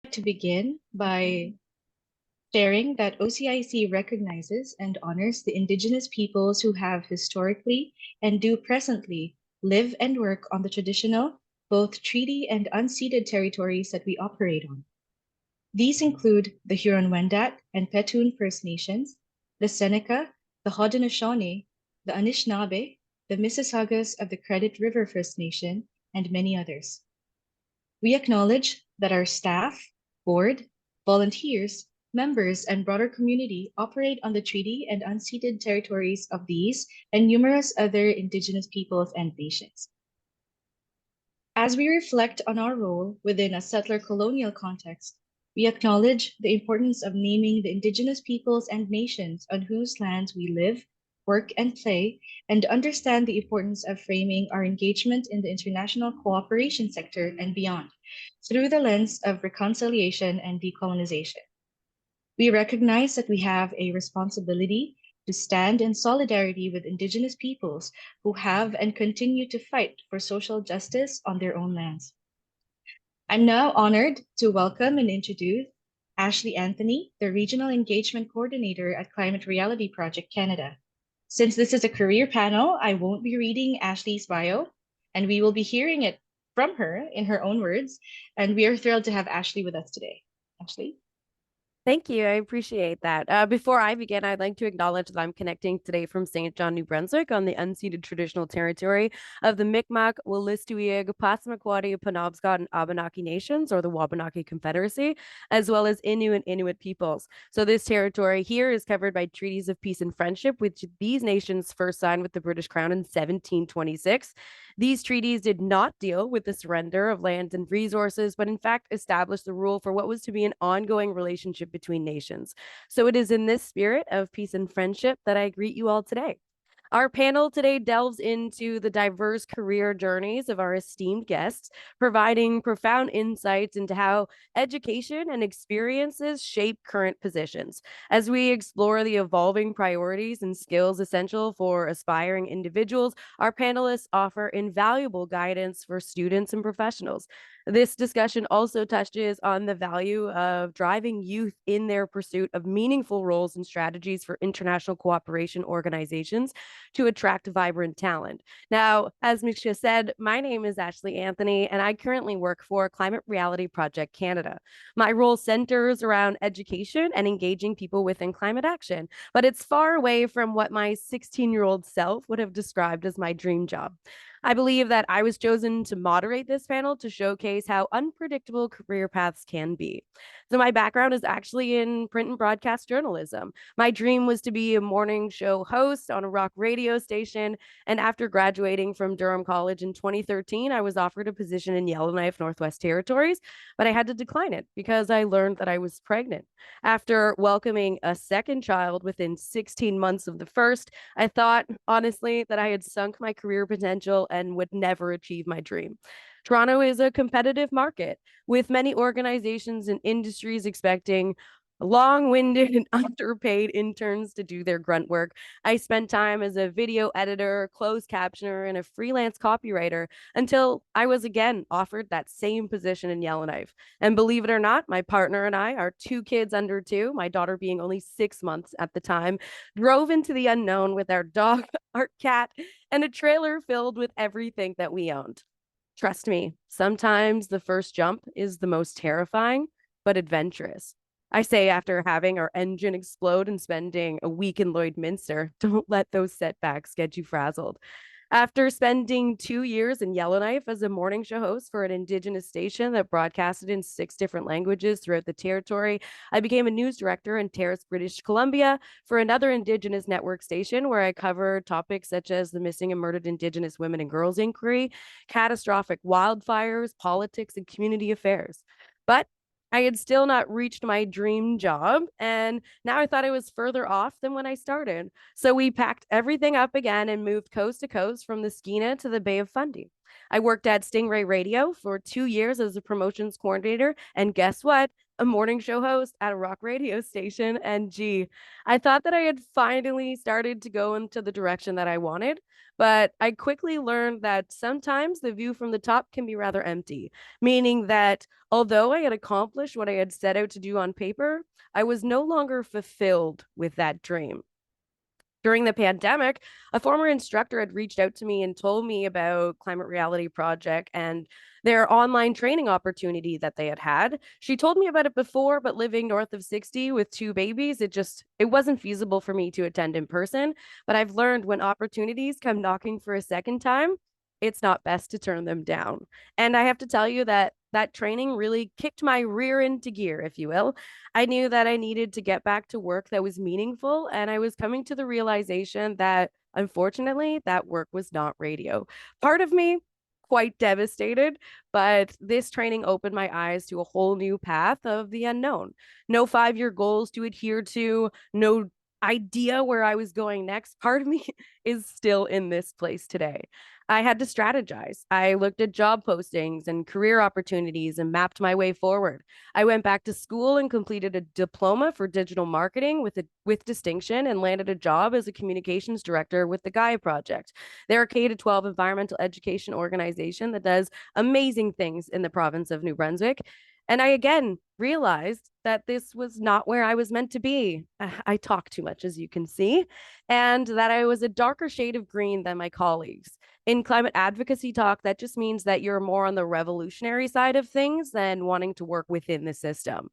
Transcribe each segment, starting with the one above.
To begin by sharing that OCIC recognizes and honors the Indigenous peoples who have historically and do presently live and work on the traditional, both treaty and unceded territories that we operate on. These include the Huron-Wendat and Petun First Nations, the Seneca, the Haudenosaunee, the Anishinaabe, the Mississaugas of the Credit River First Nation, and many others. We acknowledge that our staff, board, volunteers, members, and broader community operate on the treaty and unceded territories of these and numerous other Indigenous peoples and nations. As we reflect on our role within a settler colonial context, we acknowledge the importance of naming the Indigenous peoples and nations on whose lands we live, work, and play, and understand the importance of framing our engagement in the international cooperation sector and beyond through the lens of reconciliation and decolonization. We recognize that we have a responsibility to stand in solidarity with Indigenous peoples who have and continue to fight for social justice on their own lands. I'm now honored to welcome and introduce Ashley Anthony, the Regional Engagement Coordinator at Climate Reality Project Canada. Since this is a career panel, I won't be reading Ashley's bio, and we will be hearing it from her in her own words. And we are thrilled to have Ashley with us today. Ashley? Thank you. I appreciate that. Before I begin, I'd like to acknowledge that I'm connecting today from St. John, New Brunswick, on the unceded traditional territory of the Mi'kmaq, Wolastoqiyik, Passamaquoddy, Penobscot, and Abenaki nations, or the Wabanaki Confederacy, as well as Innu and Inuit peoples. So this territory here is covered by treaties of peace and friendship, which these nations first signed with the British Crown in 1726. These treaties did not deal with the surrender of land and resources, but in fact established the rule for what was to be an ongoing relationship between nations. So it is in this spirit of peace and friendship that I greet you all today. Our panel today delves into the diverse career journeys of our esteemed guests, providing profound insights into how education and experiences shape current positions. As we explore the evolving priorities and skills essential for aspiring individuals, our panelists offer invaluable guidance for students and professionals. This discussion also touches on the value of driving youth in their pursuit of meaningful roles and strategies for international cooperation organizations to attract vibrant talent. Now, as Misha said, my name is Ashley Anthony, and I currently work for Climate Reality Project Canada. My role centers around education and engaging people within climate action, but it's far away from what my 16-year-old self would have described as my dream job. I believe that I was chosen to moderate this panel to showcase how unpredictable career paths can be. So, my background is actually in print and broadcast journalism. My dream was to be a morning show host on a rock radio station. And after graduating from Durham College in 2013, I was offered a position in Yellowknife, Northwest Territories, but I had to decline it because I learned that I was pregnant. After welcoming a second child within 16 months of the first, I thought, honestly, that I had sunk my career potential and would never achieve my dream. Toronto is a competitive market with many organizations and industries expecting long-winded and underpaid interns to do their grunt work. I spent time as a video editor, closed captioner, and a freelance copywriter until I was again offered that same position in Yellowknife. And believe it or not, my partner and I, our two kids under two, my daughter being only 6 months at the time, drove into the unknown with our dog, our cat, and a trailer filled with everything that we owned. Trust me, sometimes the first jump is the most terrifying, but adventurous. I say after having our engine explode and spending a week in Lloydminster, don't let those setbacks get you frazzled. After spending 2 years in Yellowknife as a morning show host for an Indigenous station that broadcasted in 6 different languages throughout the territory, I became a news director in Terrace, British Columbia for another Indigenous network station where I covered topics such as the missing and murdered Indigenous women and girls inquiry, catastrophic wildfires, politics, and community affairs. But I had still not reached my dream job, and now I thought I was further off than when I started. So we packed everything up again and moved coast to coast from the Skeena to the Bay of Fundy. I worked at Stingray Radio for 2 years as a promotions coordinator, and guess what? a morning show host at a rock radio station. And gee, I thought that I had finally started to go into the direction that I wanted. But I quickly learned that sometimes the view from the top can be rather empty, meaning that although I had accomplished what I had set out to do on paper, I was no longer fulfilled with that dream. During the pandemic, a former instructor had reached out to me and told me about Climate Reality Project and their online training opportunity that they had had. She told me about it before, but living north of 60 with two babies, it wasn't feasible for me to attend in person. But I've learned when opportunities come knocking for a second time, it's not best to turn them down. And I have to tell you that that training really kicked my rear into gear, if you will. I knew that I needed to get back to work that was meaningful, and I was coming to the realization that unfortunately that work was not radio. Part of me quite devastated, but this training opened my eyes to a whole new path of the unknown. No 5-year goals to adhere to, no idea where I was going next. Part of me is still in this place today. I had to strategize. I looked at job postings and career opportunities and mapped my way forward. I went back to school and completed a diploma for digital marketing with distinction and landed a job as a communications director with the Gaia Project. They're a K-12 environmental education organization that does amazing things in the province of New Brunswick. And I again realized that this was not where I was meant to be. I talk too much, as you can see, and that I was a darker shade of green than my colleagues. In climate advocacy talk, that just means that you're more on the revolutionary side of things than wanting to work within the system.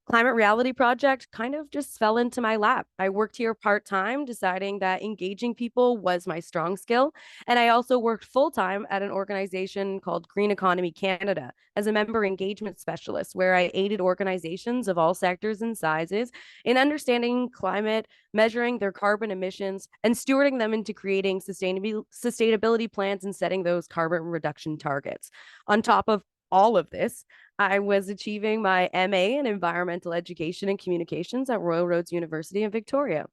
Climate Reality Project kind of just fell into my lap. I worked here part time, deciding that engaging people was my strong skill. And I also worked full time at an organization called Green Economy Canada as a member engagement specialist, where I aided organizations of all sectors and sizes in understanding climate, measuring their carbon emissions, and stewarding them into creating sustainability plans and setting those carbon reduction targets. On top of all of this, I was achieving my MA in environmental education and communications at Royal Roads University in Victoria.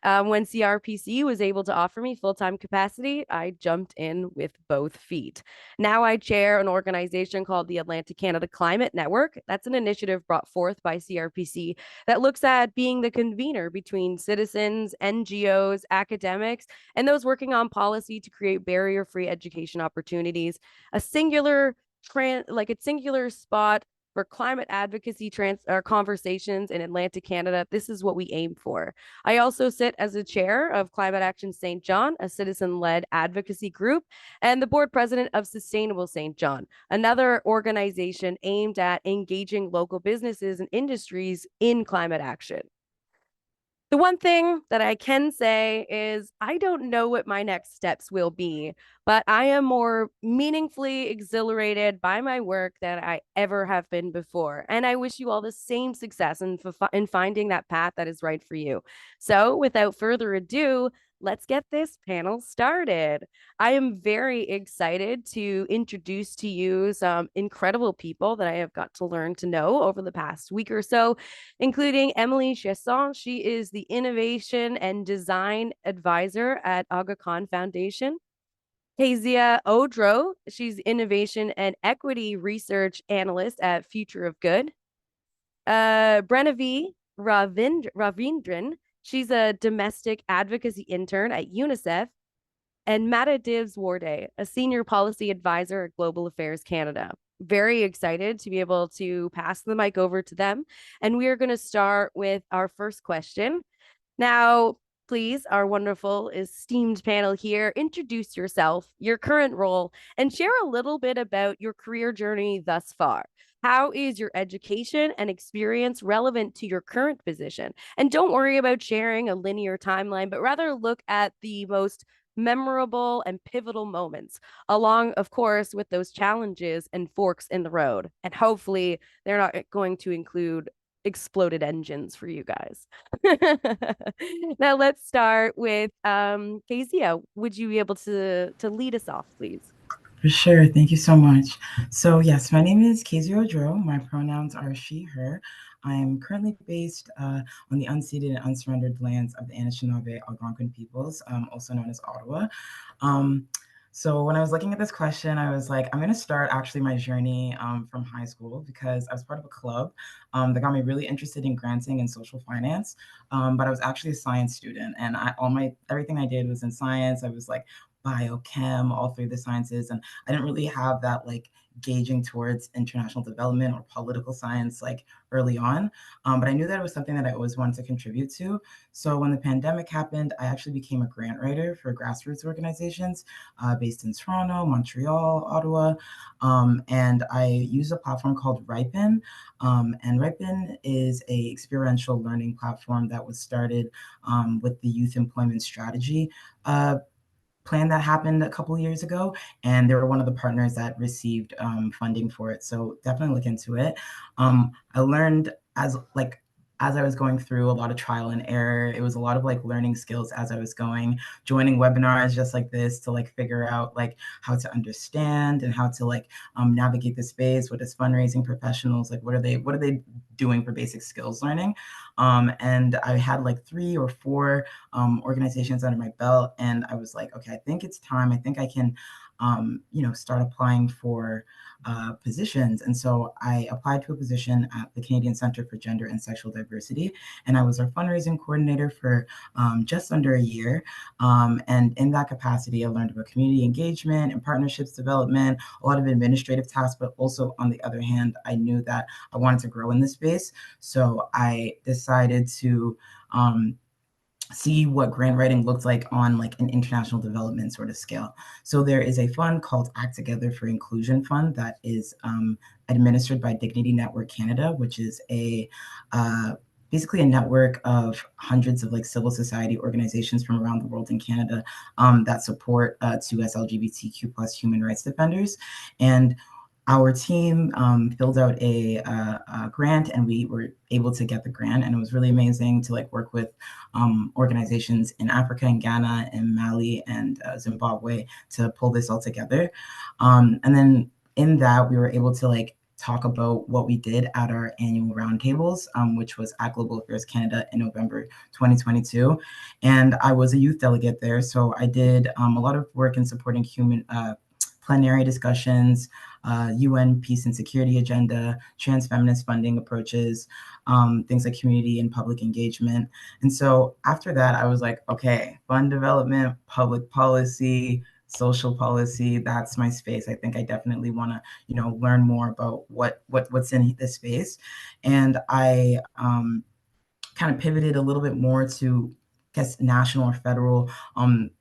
When CRPC was able to offer me full time capacity, I jumped in with both feet. Now I chair an organization called the Atlantic Canada Climate Network. That's an initiative brought forth by CRPC that looks at being the convener between citizens, NGOs, academics, and those working on policy to create barrier free education opportunities. A singular like a singular spot for climate advocacy conversations in Atlantic Canada. This is what we aim for. I also sit as a chair of Climate Action St. John, a citizen-led advocacy group, and the board president of Sustainable St. John, another organization aimed at engaging local businesses and industries in climate action. The one thing that I can say is I don't know what my next steps will be, but I am more meaningfully exhilarated by my work than I ever have been before. And I wish you all the same success in finding that path that is right for you. So, without further ado, let's get this panel started. I am very excited to introduce to you some incredible people that I have got to learn to know over the past week or so, including Emily Chesson. She is the Innovation and Design Advisor at Aga Khan Foundation. Kezia Odro, she's Innovation and Equity Research Analyst at Future of Good. Brenavi Ravindran, she's a domestic advocacy intern at UNICEF. And Mata Divs Warde, a senior policy advisor at Global Affairs Canada. Very excited to be able to pass the mic over to them. And we are going to start with our first question. Now, please, our wonderful esteemed panel here, introduce yourself, your current role, and share a little bit about your career journey thus far. How is your education and experience relevant to your current position? And don't worry about sharing a linear timeline, but rather look at the most memorable and pivotal moments, along, of course, with those challenges and forks in the road. And hopefully, they're not going to include exploded engines for you guys. Now let's start with Kezia. Would you be able to lead us off, please? For sure. Thank you so much. So, yes, my name is Kezia Odro. My pronouns are she, her. I'm currently based on the unceded and unsurrendered lands of the Anishinaabe Algonquin peoples, also known as Ottawa. Um, So when I was looking at this question, I was like, I'm going to start actually my journey from high school because I was part of a club that got me really interested in granting and social finance. But I was actually a science student, and everything I did was in science. I was like biochem, all through the sciences, and I didn't really have that like gauging towards international development or political science like early on. But I knew that it was something that I always wanted to contribute to. So when the pandemic happened, I actually became a grant writer for grassroots organizations based in Toronto, Montreal, Ottawa. And I use a platform called Ripen. And Ripen is a experiential learning platform that was started with the Youth Employment Strategy plan that happened a couple of years ago, and they were one of the partners that received funding for it. So definitely look into it. I learned as I was going through a lot of trial and error. It was a lot of like learning skills as I was going, joining webinars just like this to like figure out like how to understand and how to like navigate the space. What is fundraising professionals like? What are they doing for basic skills learning? And I had like 3 or 4 organizations under my belt, and I was like, okay, I think it's time. I think I can, start applying for positions. And so I applied to a position at the Canadian Centre for Gender and Sexual Diversity, and I was their fundraising coordinator for just under a year. And in that capacity, I learned about community engagement and partnerships development, a lot of administrative tasks, but also on the other hand, I knew that I wanted to grow in this space. So I decided to see what grant writing looked like on like an international development sort of scale. So there is a fund called Act Together for Inclusion Fund that is administered by Dignity Network Canada, which is a basically a network of hundreds of like civil society organizations from around the world in Canada that support to LGBTQ plus human rights defenders. And our team filled out a grant, and we were able to get the grant, and it was really amazing to like work with organizations in Africa and Ghana and Mali and Zimbabwe to pull this all together. And then in that, we were able to like talk about what we did at our annual roundtables, which was at Global Affairs Canada in November 2022. And I was a youth delegate there, so I did a lot of work in supporting plenary discussions, UN peace and security agenda, trans feminist funding approaches, things like community and public engagement. And so after that, I was like, okay, fund development, public policy, social policy, that's my space. I think I definitely want to, learn more about what's in this space. And I kind of pivoted a little bit more to, I guess, national or federal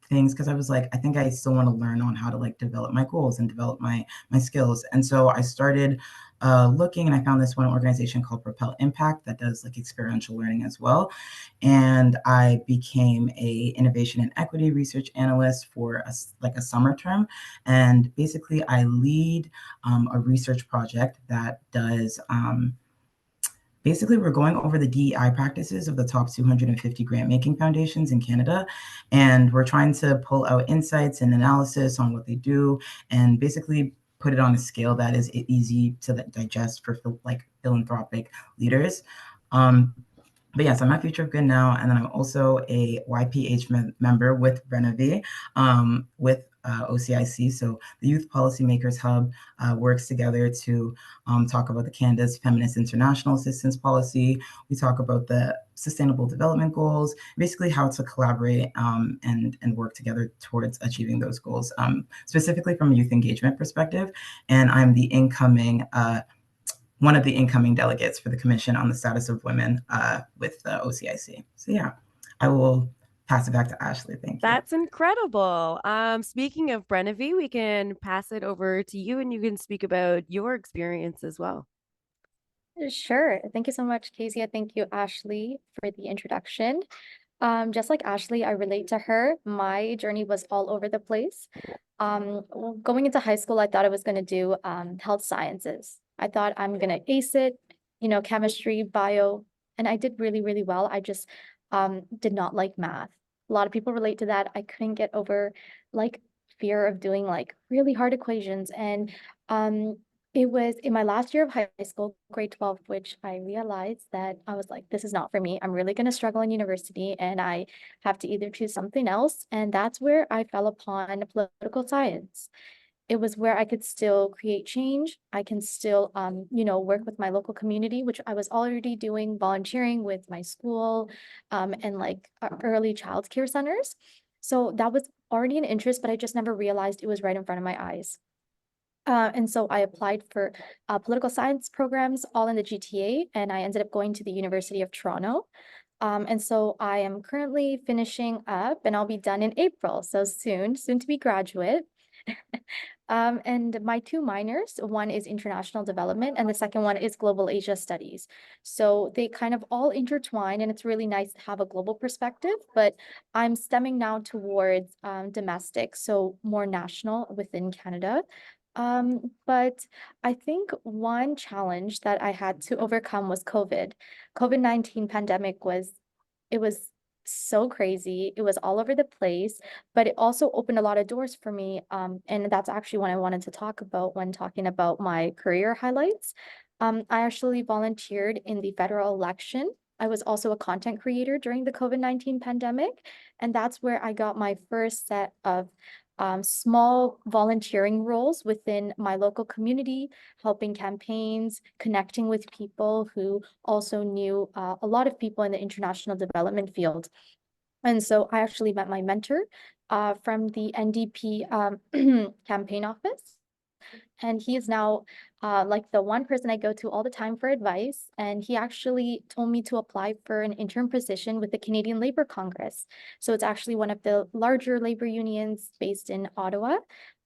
things, because I was like, I think I still want to learn on how to like develop my goals and develop my skills. And so I started looking, and I found this one organization called Propel Impact that does like experiential learning as well. And I became a innovation and equity research analyst for a summer term. And basically I lead a research project that does basically, we're going over the DEI practices of the top 250 grant-making foundations in Canada, and we're trying to pull out insights and analysis on what they do, and basically put it on a scale that is easy to digest for like philanthropic leaders. But yes, I'm at Future of Good now, and then I'm also a YPH member with Renovate, with OCIC. So the Youth Policymakers Hub works together to talk about the Canada's Feminist International Assistance Policy. We talk about the Sustainable Development Goals, basically how to collaborate and work together towards achieving those goals, specifically from a youth engagement perspective. And I'm the incoming one of the incoming delegates for the Commission on the Status of Women with the OCIC. So yeah, I will pass it back to Ashley. Thank you. That's incredible. Speaking of Brenevie, we can pass it over to you, and you can speak about your experience as well. Sure. Thank you so much, Kezia. Thank you, Ashley, for the introduction. Just like Ashley, I relate to her. My journey was all over the place. Going into high school, I thought I was going to do health sciences. I thought I'm going to ace it, chemistry, bio, and I did really, really well. I just did not like math. A lot of people relate to that. I couldn't get over like fear of doing like really hard equations, and It was in my last year of high school, grade 12, which I realized that I was like, this is not for me. I'm really going to struggle in university and I have to either choose something else. And that's where I fell upon political science. It was where I could still create change. I can still, work with my local community, which I was already doing volunteering with my school, and like early child care centers. So that was already an interest, but I just never realized it was right in front of my eyes. And so I applied for political science programs all in the GTA, and I ended up going to the University of Toronto. And so I am currently finishing up, and I'll be done in April, so soon to be graduate. And my two minors, one is international development, and the second one is global Asia studies. So they kind of all intertwine, and it's really nice to have a global perspective, but I'm stemming now towards domestic, so more national within Canada. But I think one challenge that I had to overcome was COVID. COVID-19 pandemic it was so crazy. It was all over the place, but it also opened a lot of doors for me. And that's actually what I wanted to talk about when talking about my career highlights. I actually volunteered in the federal election. I was also a content creator during the COVID-19 pandemic, and that's where I got my first set of small volunteering roles within my local community, helping campaigns, connecting with people who also knew a lot of people in the international development field. And so I actually met my mentor from the NDP campaign office. And he is now like the one person I go to all the time for advice. And he actually told me to apply for an interim position with the Canadian Labour Congress. So it's actually one of the larger labor unions based in Ottawa.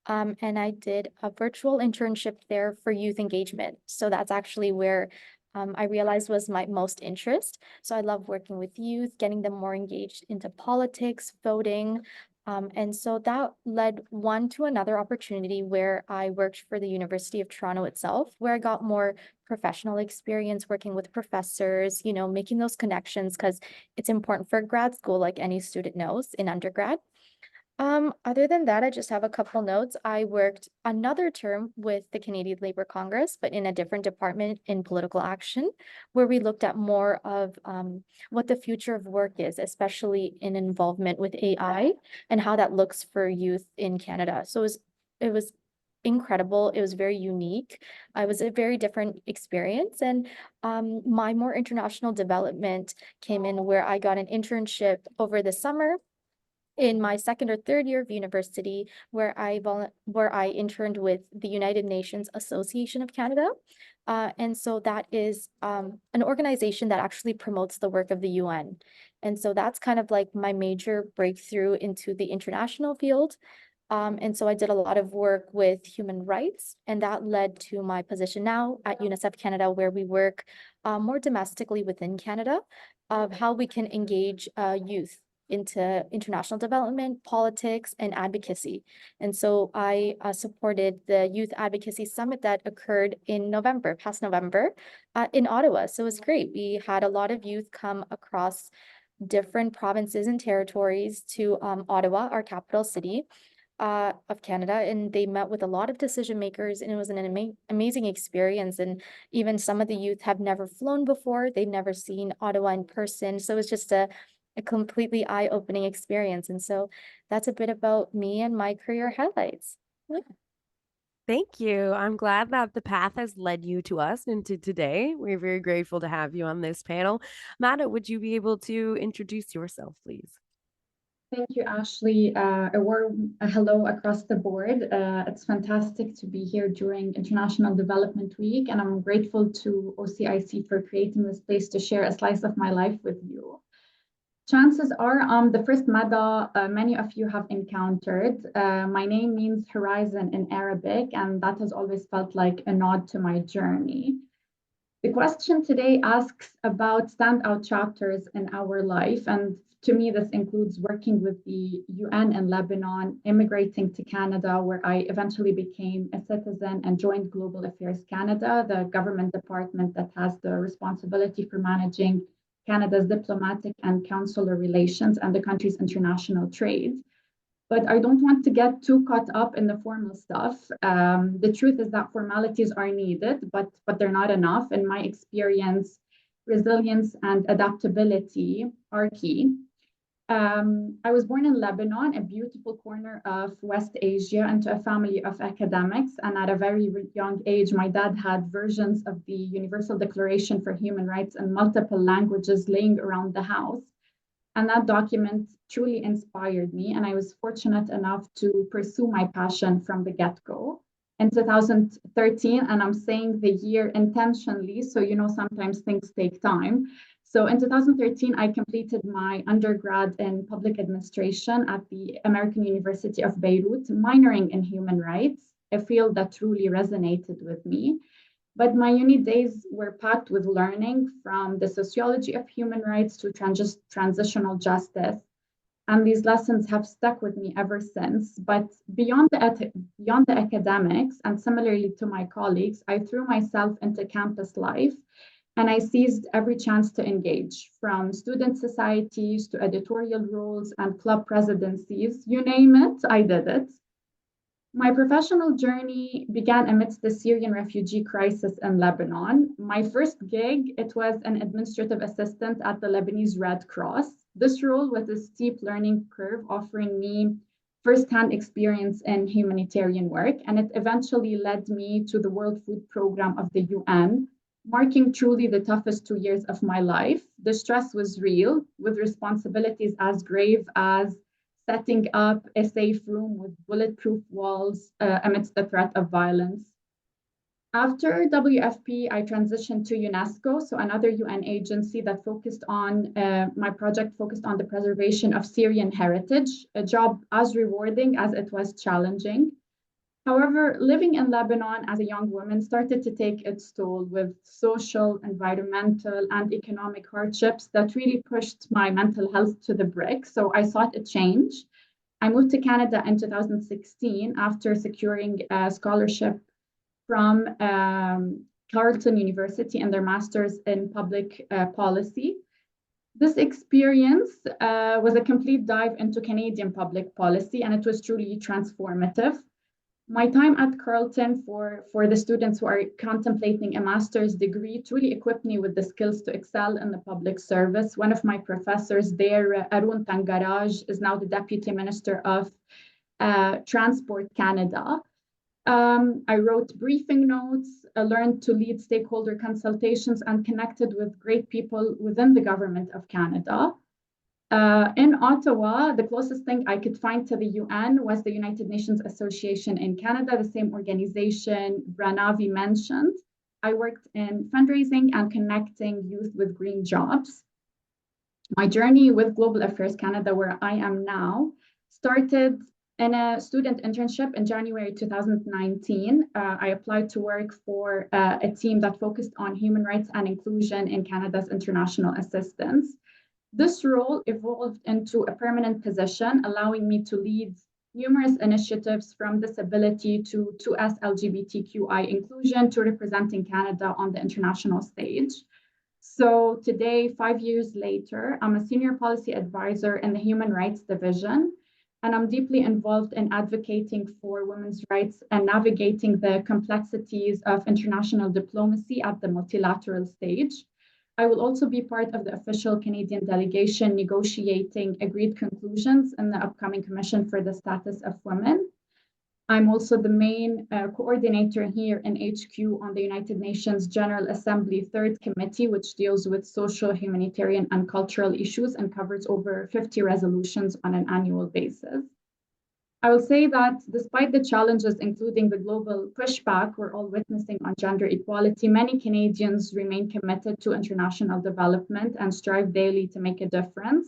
And I did a virtual internship there for youth engagement. So that's actually where I realized was my most interest. So I love working with youth, getting them more engaged into politics, voting, and so that led one to another opportunity where I worked for the University of Toronto itself, where I got more professional experience working with professors, making those connections because it's important for grad school, like any student knows in undergrad. Other than that, I just have a couple notes. I worked another term with the Canadian Labour Congress, but in a different department in political action, where we looked at more of what the future of work is, especially in involvement with AI and how that looks for youth in Canada. So it was incredible. It was very unique. It was a very different experience. And my more international development came in where I got an internship over the summer in my second or third year of university where I interned with the United Nations Association of Canada. And so that is an organization that actually promotes the work of the UN. And so that's kind of like my major breakthrough into the international field. And so I did a lot of work with human rights, and that led to my position now at UNICEF Canada, where we work more domestically within Canada of how we can engage youth into international development, politics, and advocacy. And so I supported the Youth Advocacy Summit that occurred in November, past November, in Ottawa. So it was great. We had a lot of youth come across different provinces and territories to Ottawa, our capital city of Canada, and they met with a lot of decision makers, and it was an amazing experience. And even some of the youth have never flown before; they've never seen Ottawa in person. So it was just a completely eye-opening experience. And so that's a bit about me and my career highlights. Thank you. I'm glad that the path has led you to us and to today. We're very grateful to have you on this panel. Mada, would you be able to introduce yourself, please? Thank you, Ashley. A warm hello across the board. It's fantastic to be here during International Development Week, and I'm grateful to OCIC for creating this place to share a slice of my life with you. Chances are I'm the first Mada many of you have encountered. My name means horizon in Arabic, and that has always felt like a nod to my journey. The question today asks about standout chapters in our life, and to me, this includes working with the UN in Lebanon, immigrating to Canada, where I eventually became a citizen and joined Global Affairs Canada, the government department that has the responsibility for managing Canada's diplomatic and consular relations and the country's international trade. but I don't want to get too caught up in the formal stuff. The truth is that formalities are needed, but they're not enough. In my experience, resilience and adaptability are key. I was born in Lebanon, a beautiful corner of West Asia, into a family of academics. And at a very young age, my dad had versions of the Universal Declaration for Human Rights in multiple languages laying around the house. And that document truly inspired me. And I was fortunate enough to pursue my passion from the get-go. In 2013, and I'm saying the year intentionally, so sometimes things take time. So in 2013, I completed my undergrad in public administration at the American University of Beirut, minoring in human rights, a field that truly resonated with me. But my uni days were packed with learning, from the sociology of human rights to transitional justice. And these lessons have stuck with me ever since. But beyond the academics, and similarly to my colleagues, I threw myself into campus life, and I seized every chance to engage, from student societies to editorial roles and club presidencies. You name it, I did it. My professional journey began amidst the Syrian refugee crisis in Lebanon. My first gig, it was an administrative assistant at the Lebanese Red Cross. This role was a steep learning curve, offering me firsthand experience in humanitarian work, and it eventually led me to the World Food Programme of the UN, marking truly the toughest 2 years of my life. The stress was real, with responsibilities as grave as setting up a safe room with bulletproof walls amidst the threat of violence. After WFP, I transitioned to UNESCO, so another UN agency that focused on, my project focused on the preservation of Syrian heritage, a job as rewarding as it was challenging. However, living in Lebanon as a young woman started to take its toll, with social, environmental, and economic hardships that really pushed my mental health to the brink. So I sought a change. I moved to Canada in 2016 after securing a scholarship from Carleton University and their master's in public policy. This experience was a complete dive into Canadian public policy, and it was truly transformative. My time at Carleton for the students who are contemplating a master's degree truly equipped me with the skills to excel in the public service. One of my professors there, Arun Tangaraj, is now the Deputy Minister of Transport Canada. I wrote briefing notes, learned to lead stakeholder consultations, and connected with great people within the government of Canada. In Ottawa, the closest thing I could find to the UN was the United Nations Association in Canada, the same organization Branavi mentioned. I worked in fundraising and connecting youth with green jobs. My journey with Global Affairs Canada, where I am now, started in a student internship in January 2019. I applied to work for a team that focused on human rights and inclusion in Canada's international assistance. This role evolved into a permanent position, allowing me to lead numerous initiatives, from disability to 2S LGBTQI inclusion to representing Canada on the international stage. So today, 5 years later, I'm a senior policy advisor in the Human Rights Division, and I'm deeply involved in advocating for women's rights and navigating the complexities of international diplomacy at the multilateral stage. I will also be part of the official Canadian delegation negotiating agreed conclusions in the upcoming Commission for the Status of Women. I'm also the main coordinator here in HQ on the United Nations General Assembly Third Committee, which deals with social, humanitarian, and cultural issues and covers over 50 resolutions on an annual basis. I will say that despite the challenges, including the global pushback we're all witnessing on gender equality, many Canadians remain committed to international development and strive daily to make a difference.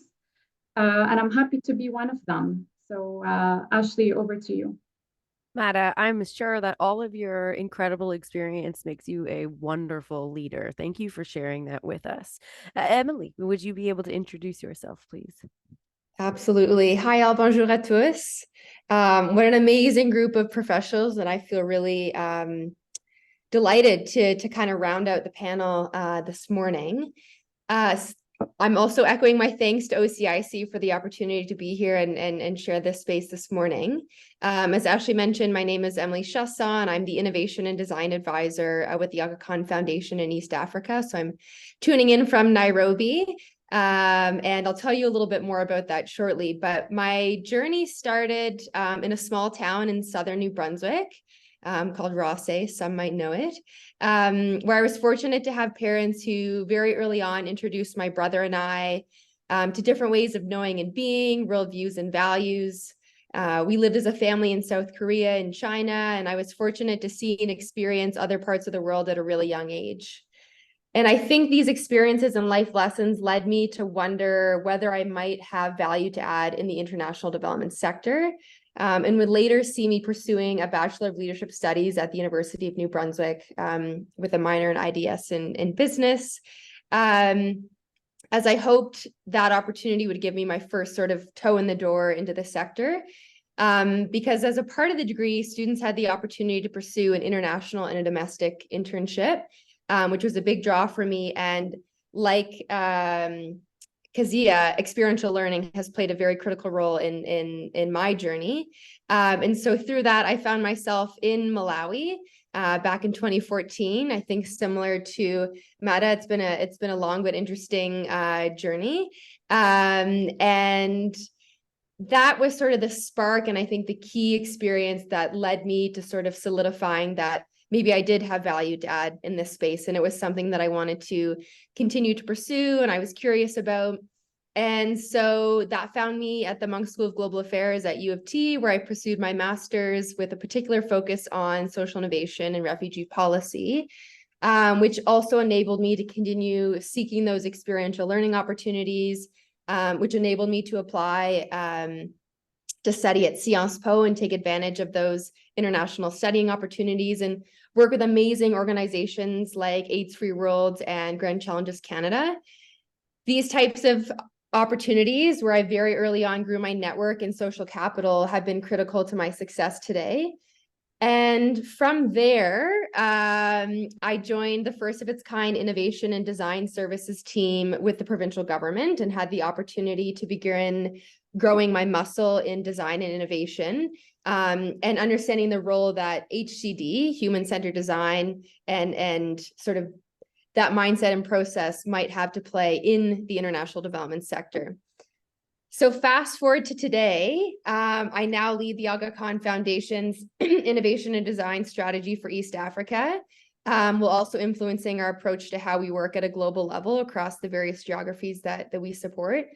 And I'm happy to be one of them. So Ashley, over to you. Mada, I'm sure that all of your incredible experience makes you a wonderful leader. Thank you for sharing that with us. Emily, would you be able to introduce yourself, please? Absolutely. Hi, all. Bonjour à tous. What an amazing group of professionals, and I feel really delighted to kind of round out the panel this morning. I'm also echoing my thanks to OCIC for the opportunity to be here and share this space this morning. As Ashley mentioned, my name is Emily Chasson. I'm the Innovation and Design Advisor with the Aga Khan Foundation in East Africa. So I'm tuning in from Nairobi. And I'll tell you a little bit more about that shortly. But my journey started in a small town in southern New Brunswick called Rosse, some might know it, where I was fortunate to have parents who very early on introduced my brother and I to different ways of knowing and being, worldviews and values. We lived as a family in South Korea and China, and I was fortunate to see and experience other parts of the world at a really young age. And I think these experiences and life lessons led me to wonder whether I might have value to add in the international development sector, and would later see me pursuing a Bachelor of Leadership Studies at the University of New Brunswick with a minor in IDS in business, as I hoped that opportunity would give me my first sort of toe in the door into the sector. Because as a part of the degree, students had the opportunity to pursue an international and a domestic internship, which was a big draw for me. And like Kazia, experiential learning has played a very critical role in my journey. And so through that, I found myself in Malawi back in 2014. I think similar to Mada, it's been a long but interesting journey. And that was sort of the spark, and I think the key experience that led me to sort of solidifying that maybe I did have value to add in this space. And it was something that I wanted to continue to pursue and I was curious about. And so that found me at the Monk School of Global Affairs at U of T, where I pursued my master's with a particular focus on social innovation and refugee policy, which also enabled me to continue seeking those experiential learning opportunities, which enabled me to apply to study at Sciences Po and take advantage of those international studying opportunities and work with amazing organizations like AIDS Free World and Grand Challenges Canada. These types of opportunities where I very early on grew my network and social capital have been critical to my success today. And from there, I joined the first of its kind innovation and design services team with the provincial government and had the opportunity to begin growing my muscle in design and innovation, and understanding the role that HCD, human-centered design, and sort of that mindset and process might have to play in the international development sector. So fast forward to today, I now lead the Aga Khan Foundation's innovation and design strategy for East Africa, while also influencing our approach to how we work at a global level across the various geographies that we support.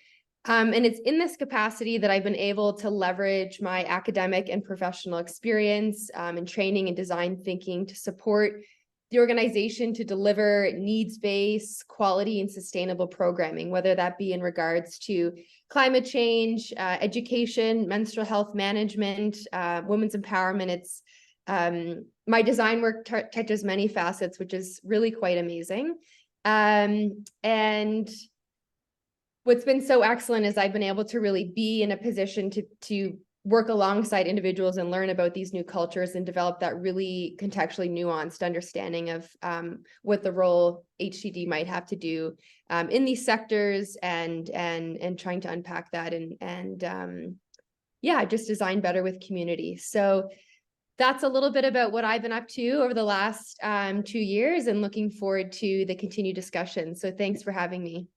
And it's in this capacity that I've been able to leverage my academic and professional experience in training and design thinking to support the organization to deliver needs-based, quality, and sustainable programming, whether that be in regards to climate change, education, menstrual health management, women's empowerment. It's my design work touches many facets, which is really quite amazing. And what's been so excellent is I've been able to really be in a position to work alongside individuals and learn about these new cultures and develop that really contextually nuanced understanding of what the role HCD might have to do in these sectors, and trying to unpack that and yeah, just design better with community. So that's a little bit about what I've been up to over the last 2 years, and looking forward to the continued discussion. So thanks for having me.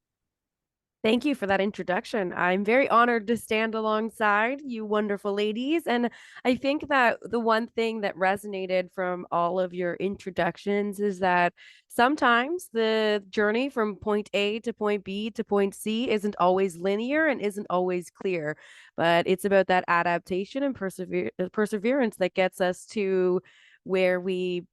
Thank you for that introduction. I'm very honored to stand alongside you wonderful ladies. And I think that the one thing that resonated from all of your introductions is that sometimes the journey from point A to point B to point C isn't always linear and isn't always clear, but it's about that adaptation and perseverance that gets us to where we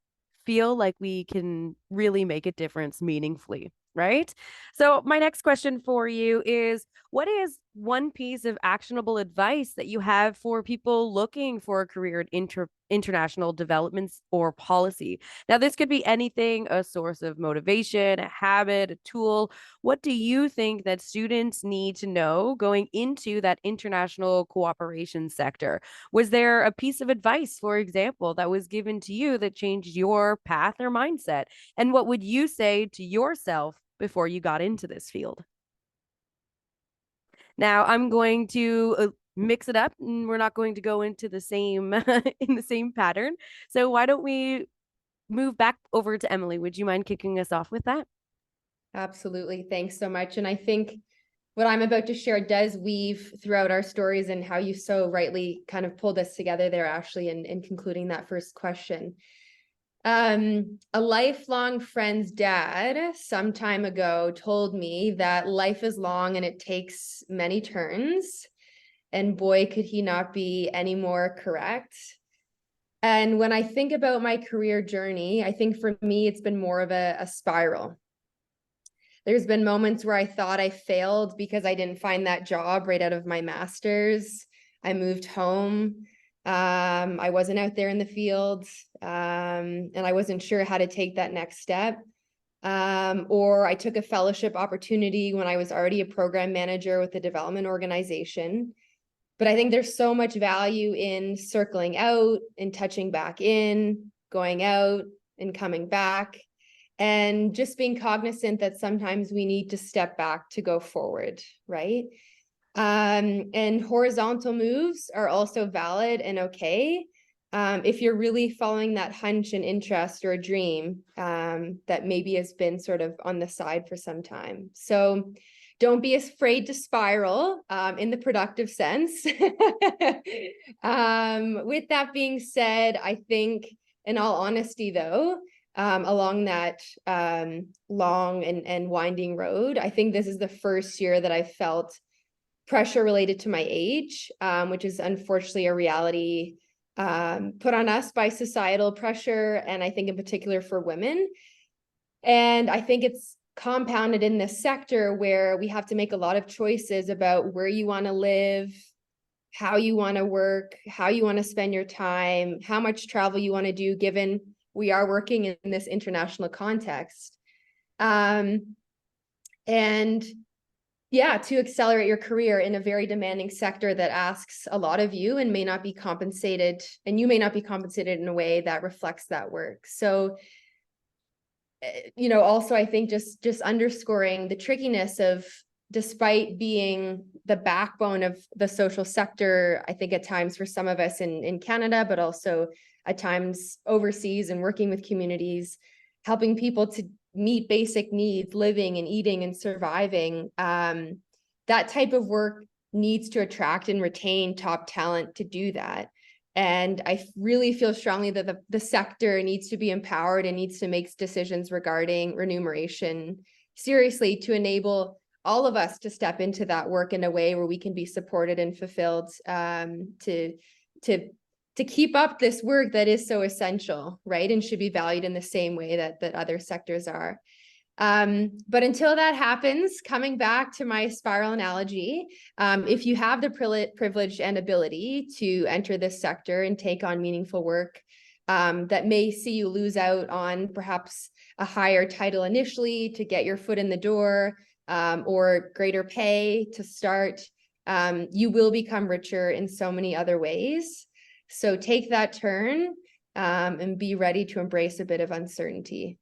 feel like we can really make a difference meaningfully. Right? So, my next question for you is, what is one piece of actionable advice that you have for people looking for a career in international developments or policy? Now, this could be anything, a source of motivation, a habit, a tool. What do you think that students need to know going into that international cooperation sector? Was there a piece of advice, for example, that was given to you that changed your path or mindset? And what would you say to yourself before you got into this field? Now I'm going to mix it up, and we're not going to go into the same in the same pattern. So why don't we move back over to Emily? Would you mind kicking us off with that? Absolutely. Thanks so much. And I think what I'm about to share does weave throughout our stories, and how you so rightly kind of pulled us together there, Ashley, in concluding that first question. A lifelong friend's dad some time ago told me that life is long and it takes many turns. And boy, could he not be any more correct. And when I think about my career journey, I think for me, it's been more of a spiral. There's been moments where I thought I failed because I didn't find that job right out of my master's. I moved home. I wasn't out there in the field, and I wasn't sure how to take that next step. Or I took a fellowship opportunity when I was already a program manager with a development organization. But I think there's so much value in circling out and touching back in, going out and coming back, and just being cognizant that sometimes we need to step back to go forward, right? And horizontal moves are also valid and okay. If you're really following that hunch and interest or a dream that maybe has been sort of on the side for some time. So don't be afraid to spiral in the productive sense. With that being said, I think, in all honesty though, along that long and winding road, I think this is the first year that I felt pressure related to my age, which is unfortunately a reality put on us by societal pressure, and I think in particular for women. And I think it's compounded in this sector where we have to make a lot of choices about where you want to live, how you want to work, how you want to spend your time, how much travel you want to do, given we are working in this international context. And yeah, to accelerate your career in a very demanding sector that asks a lot of you and may not be compensated, and you may not be compensated in a way that reflects that work. So, also I think just underscoring the trickiness of, despite being the backbone of the social sector, I think at times for some of us in Canada, but also at times overseas and working with communities, helping people to meet basic needs, living and eating and surviving, that type of work needs to attract and retain top talent to do that. And I really feel strongly that the sector needs to be empowered and needs to make decisions regarding remuneration seriously to enable all of us to step into that work in a way where we can be supported and fulfilled to keep up this work that is so essential, right? And should be valued in the same way that other sectors are. But until that happens, coming back to my spiral analogy, if you have the privilege and ability to enter this sector and take on meaningful work that may see you lose out on perhaps a higher title initially to get your foot in the door, or greater pay to start, you will become richer in so many other ways. So take that turn and be ready to embrace a bit of uncertainty.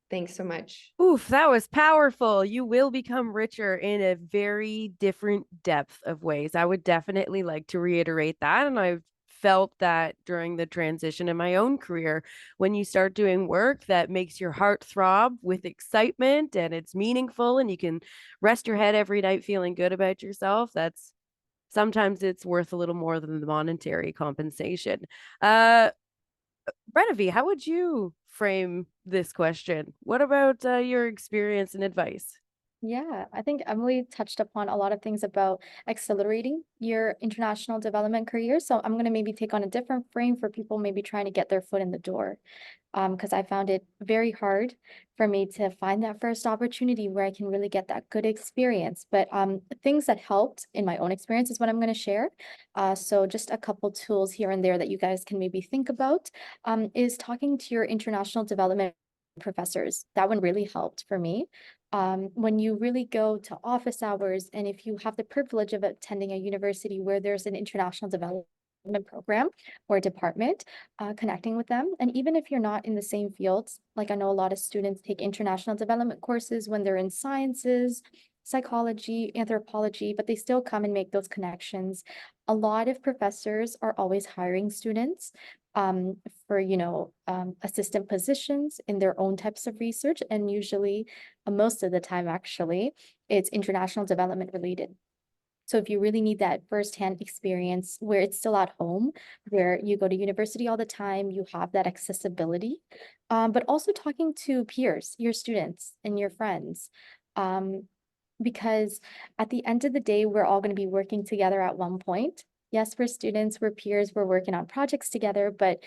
Thanks so much. Oof, that was powerful. You will become richer in a very different depth of ways. I would definitely like to reiterate that. And I've felt that during the transition in my own career, when you start doing work that makes your heart throb with excitement and it's meaningful and you can rest your head every night feeling good about yourself, that's sometimes it's worth a little more than the monetary compensation. Brenovi, how would you frame this question? What about your experience and advice? Yeah, I think Emily touched upon a lot of things about accelerating your international development career. So I'm going to maybe take on a different frame for people maybe trying to get their foot in the door. Because I found it very hard for me to find that first opportunity where I can really get that good experience. But things that helped in my own experience is what I'm going to share. So just a couple tools here and there that you guys can maybe think about is talking to your international development professors. That one really helped for me. When you really go to office hours, and if you have the privilege of attending a university where there's an international development program or department, connecting with them. And even if you're not in the same fields, like I know a lot of students take international development courses when they're in sciences, psychology, anthropology, but they still come and make those connections. A lot of professors are always hiring students for, assistant positions in their own types of research. And usually, most of the time, actually, it's international development related. So if you really need that firsthand experience where it's still at home, where you go to university all the time, you have that accessibility, but also talking to peers, your students and your friends. Because at the end of the day, we're all going to be working together at one point. Yes, we're students, we're peers, we're working on projects together, but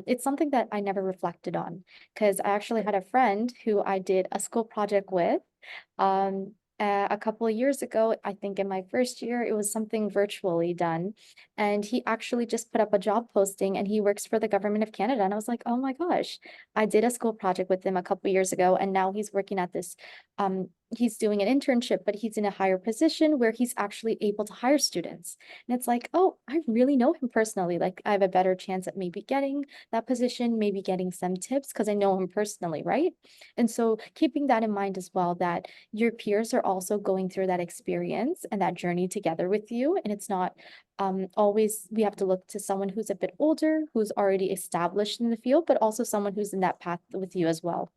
it's something that I never reflected on because I actually had a friend who I did a school project with. Um, a couple of years ago, I think in my first year, it was something virtually done. And he actually just put up a job posting and he works for the government of Canada. And I was like, oh my gosh, I did a school project with him a couple of years ago. And now he's working at this, he's doing an internship, but he's in a higher position where he's actually able to hire students. And it's like, oh, I really know him personally. Like I have a better chance at maybe getting that position, maybe getting some tips because I know him personally, right? And so keeping that in mind as well, that your peers are also going through that experience and that journey together with you. And it's not always, we have to look to someone who's a bit older, who's already established in the field, but also someone who's in that path with you as well.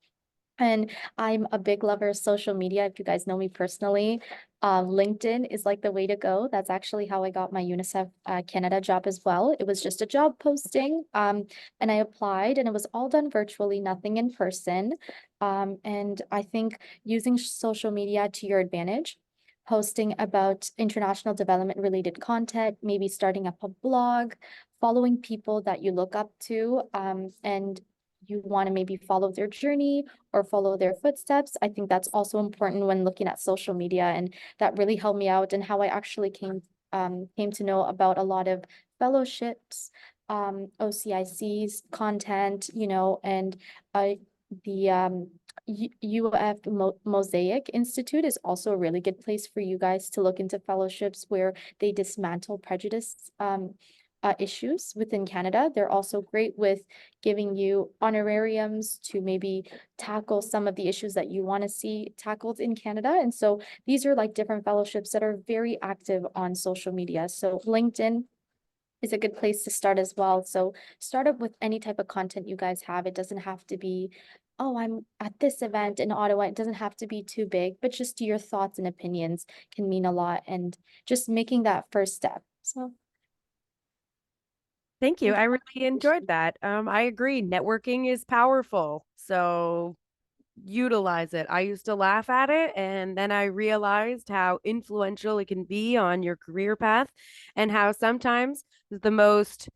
And I'm a big lover of social media. If you guys know me personally, LinkedIn is like the way to go. That's actually how I got my UNICEF Canada job as well. It was just a job posting, and I applied, and it was all done virtually, nothing in person. And I think using social media to your advantage, posting about international development related content, maybe starting up a blog, following people that you look up to, and you want to maybe follow their journey or follow their footsteps. I think that's also important when looking at social media, and that really helped me out and how I actually came to know about a lot of fellowships, OCIC's content, and the UF Mosaic Institute is also a really good place for you guys to look into fellowships where they dismantle prejudice issues within Canada. They're also great with giving you honorariums to maybe tackle some of the issues that you want to see tackled in Canada. And so these are like different fellowships that are very active on social media. So LinkedIn is a good place to start as well. So start up with any type of content you guys have. It doesn't have to be, oh, I'm at this event in Ottawa. It doesn't have to be too big, but just your thoughts and opinions can mean a lot, and just making that first step. So Thank you. I really enjoyed that. I agree. Networking is powerful. So utilize it. I used to laugh at it, and then I realized how influential it can be on your career path and how sometimes the most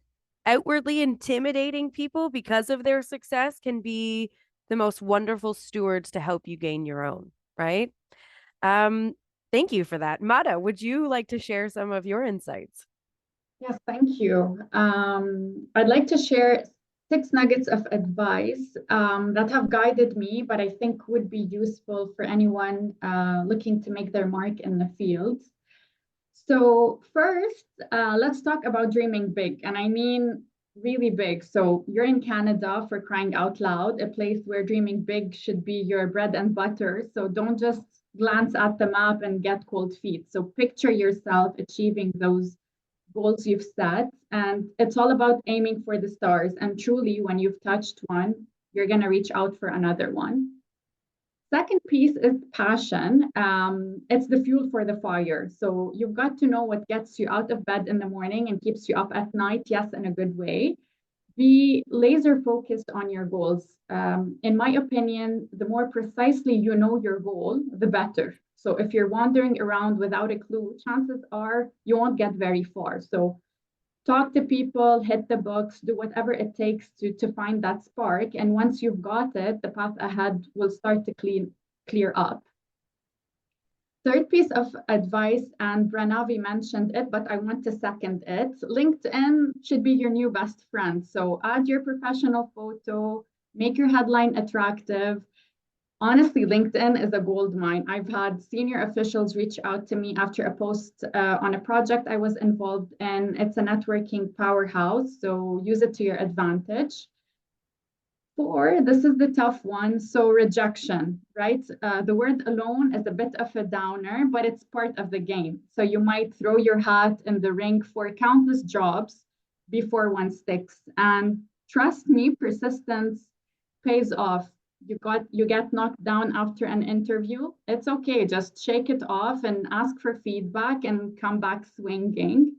outwardly intimidating people, because of their success, can be the most wonderful stewards to help you gain your own, right? Um, Thank you for that. Mada, would you like to share some of your insights? Yes, thank you. I'd like to share 6 nuggets of advice that have guided me, but I think would be useful for anyone looking to make their mark in the field. So first, let's talk about dreaming big, and I mean really big. So you're in Canada, for crying out loud, a place where dreaming big should be your bread and butter. So don't just glance at the map and get cold feet. So picture yourself achieving those goals you've set. And it's all about aiming for the stars. And truly, when you've touched one, you're going to reach out for another one. Second piece is passion. It's the fuel for the fire. So you've got to know what gets you out of bed in the morning and keeps you up at night, yes, in a good way. Be laser focused on your goals. In my opinion, the more precisely you know your goal, the better. So if you're wandering around without a clue, chances are you won't get very far. So talk to people, hit the books, do whatever it takes to find that spark. And once you've got it, the path ahead will start to clear up. Third piece of advice, and Branavi mentioned it, but I want to second it. LinkedIn should be your new best friend. So add your professional photo, make your headline attractive. Honestly, LinkedIn is a gold mine. I've had senior officials reach out to me after a post on a project I was involved in. It's a networking powerhouse, so use it to your advantage. 4, this is the tough one. So rejection, right? The word alone is a bit of a downer, but it's part of the game. So you might throw your hat in the ring for countless jobs before one sticks. And trust me, persistence pays off. You get knocked down after an interview. It's okay. Just shake it off and ask for feedback and come back swinging.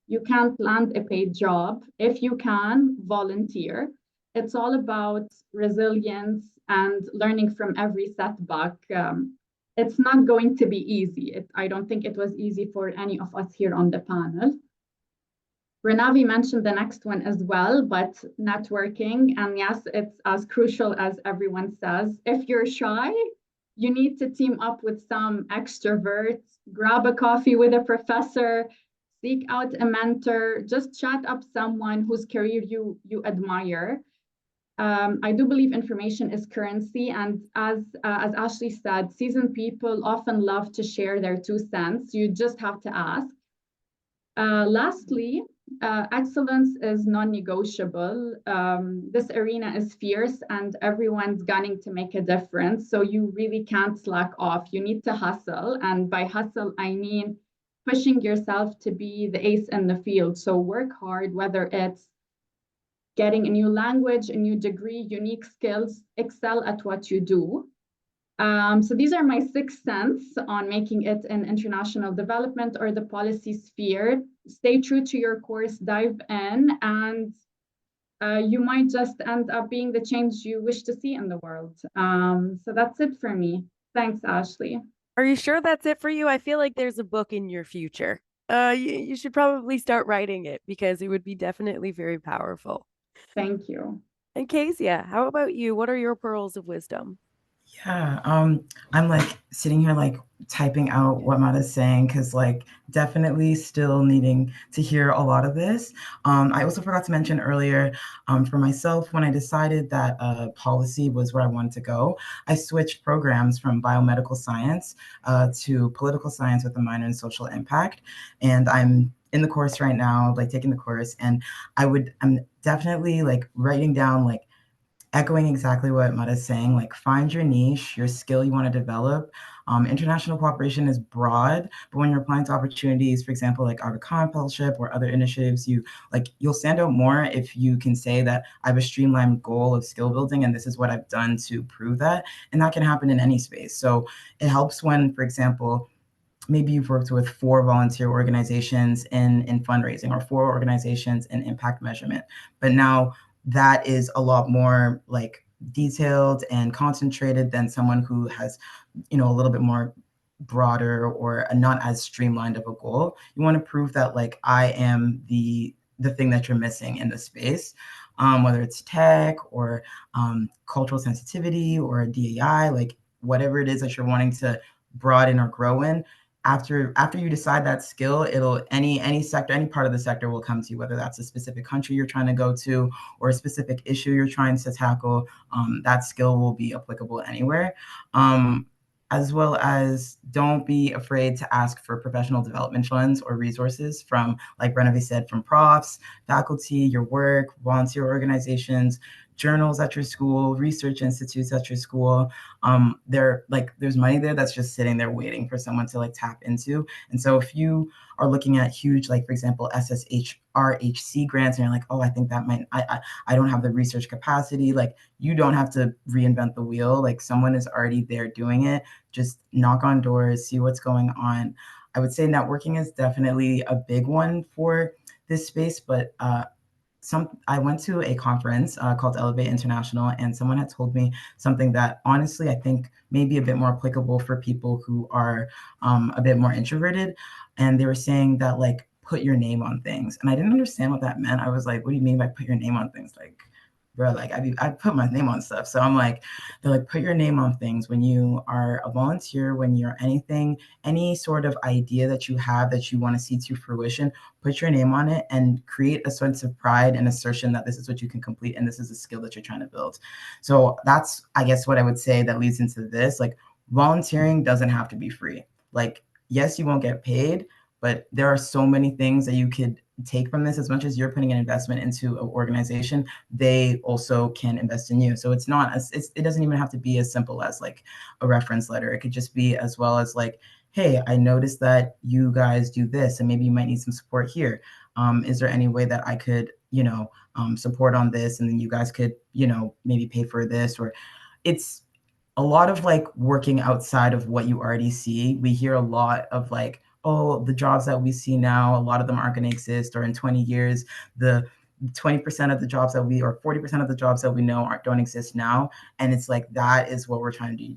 You can't land a paid job. If you can, volunteer. It's all about resilience and learning from every setback. It's not going to be easy. I don't think it was easy for any of us here on the panel. Renavi mentioned the next one as well, but networking. And yes, it's as crucial as everyone says. If you're shy, you need to team up with some extroverts, grab a coffee with a professor, seek out a mentor, just chat up someone whose career you admire. I do believe information is currency, and as Ashley said, seasoned people often love to share their 2 cents. You just have to ask. Lastly, excellence is non-negotiable. This arena is fierce, and everyone's gunning to make a difference. So you really can't slack off. You need to hustle, and by hustle, I mean pushing yourself to be the ace in the field. So work hard, whether it's getting a new language, a new degree, unique skills, excel at what you do. So these are my 6 cents on making it in international development or the policy sphere. Stay true to your course, dive in, and you might just end up being the change you wish to see in the world. So that's it for me. Thanks, Ashley. Are you sure that's it for you? I feel like there's a book in your future. You should probably start writing it because it would be definitely very powerful. Thank you. And Kezia, how about you? What are your pearls of wisdom? Yeah, I'm like sitting here like typing out what Mata's saying because like definitely still needing to hear a lot of this. I also forgot to mention earlier, for myself, when I decided that policy was where I wanted to go, I switched programs from biomedical science to political science with a minor in social impact. And I'm in the course right now, like taking the course, and I'm definitely like writing down like echoing exactly what Mata's saying, like find your niche, your skill you want to develop. International cooperation is broad, but when you're applying to opportunities, for example, like Aga Khan Fellowship or other initiatives, you'll stand out more if you can say that I have a streamlined goal of skill building and this is what I've done to prove that. And that can happen in any space. So it helps when, for example, maybe you've worked with 4 volunteer organizations in fundraising or 4 organizations in impact measurement, but now that is a lot more like detailed and concentrated than someone who has, a little bit more broader or not as streamlined of a goal. You want to prove that like I am the thing that you're missing in the space, whether it's tech or cultural sensitivity or DEI, like whatever it is that you're wanting to broaden or grow in. After you decide that skill, it'll any sector, any part of the sector will come to you, whether that's a specific country you're trying to go to or a specific issue you're trying to tackle. That skill will be applicable anywhere. As well as don't be afraid to ask for professional development funds or resources from, like Renavi said, from profs, faculty, your work, volunteer organizations, journals at your school, research institutes at your school. There's money there that's just sitting there waiting for someone to like tap into. And so if you are looking at huge, like for example, SSHRHC grants, and you're like, oh, I think that I don't have the research capacity. Like you don't have to reinvent the wheel. Like someone is already there doing it. Just knock on doors, see what's going on. I would say networking is definitely a big one for this space, but I went to a conference called Elevate International, and someone had told me something that honestly I think may be a bit more applicable for people who are a bit more introverted. And they were saying that like put your name on things, and I didn't understand what that meant. I was like, what do you mean by put your name on things? Like, bro, like I put my name on stuff. So I'm like, they're like, put your name on things when you are a volunteer, when you're anything, any sort of idea that you have that you want to see to fruition, put your name on it and create a sense of pride and assertion that this is what you can complete and this is a skill that you're trying to build. So that's, I guess, what I would say that leads into this. Like volunteering doesn't have to be free. Like, yes, you won't get paid, but there are so many things that you could take from this. As much as you're putting an investment into an organization, they also can invest in you. So it's not it doesn't even have to be as simple as like a reference letter. It could just be as well as like, hey, I noticed that you guys do this and maybe you might need some support here. Is there any way that I could, support on this, and then you guys could, maybe pay for this? Or it's a lot of like working outside of what you already see. We hear a lot of like, oh, the jobs that we see now, a lot of them aren't going to exist, or in 20 years, the 20% of the jobs that we, or 40% of the jobs that we know don't exist now. And it's like, that is what we're trying to do.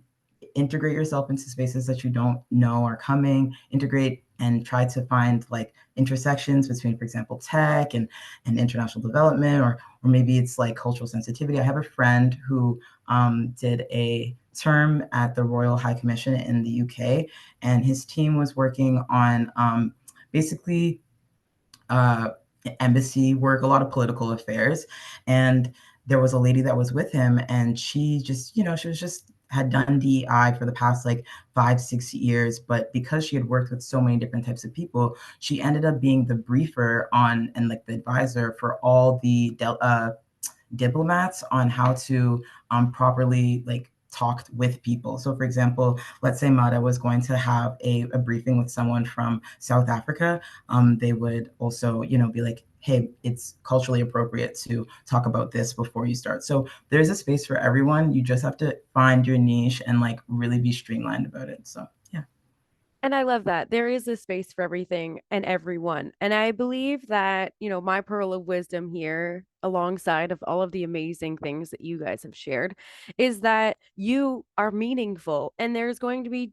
Integrate yourself into spaces that you don't know are coming, integrate and try to find like intersections between, for example, tech and international development, or maybe it's like cultural sensitivity. I have a friend who did a term at the Royal High Commission in the UK, and his team was working on basically embassy work, a lot of political affairs. And there was a lady that was with him, and she just, she was just had done DEI for the past like 5-6 years, but because she had worked with so many different types of people, she ended up being the briefer on and like the advisor for all the diplomats on how to properly like talked with people. So for example, let's say Mada was going to have a briefing with someone from South Africa. They would also, be like, hey, it's culturally appropriate to talk about this before you start. So there's a space for everyone. You just have to find your niche and like really be streamlined about it. So yeah. And I love that. There is a space for everything and everyone. And I believe that, my pearl of wisdom here, alongside of all of the amazing things that you guys have shared, is that you are meaningful. And there's going to be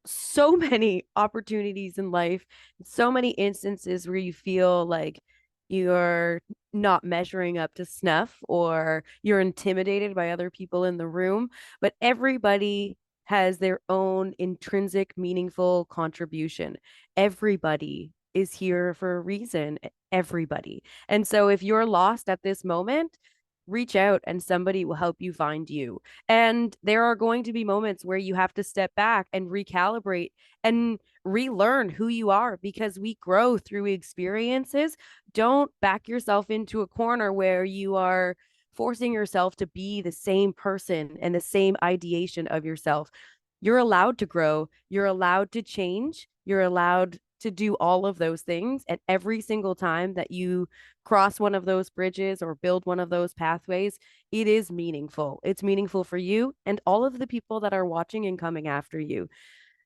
so many opportunities in life, so many instances where you feel like you're not measuring up to snuff or you're intimidated by other people in the room, but everybody has their own intrinsic, meaningful contribution. Everybody is here for a reason, everybody. And so if you're lost at this moment, reach out and somebody will help you find you. And there are going to be moments where you have to step back and recalibrate and relearn who you are, because we grow through experiences. Don't back yourself into a corner where you are forcing yourself to be the same person and the same ideation of yourself. You're allowed to grow, you're allowed to change, you're allowed to do all of those things. And every single time that you cross one of those bridges or build one of those pathways, it is meaningful. It's meaningful for you and all of the people that are watching and coming after you.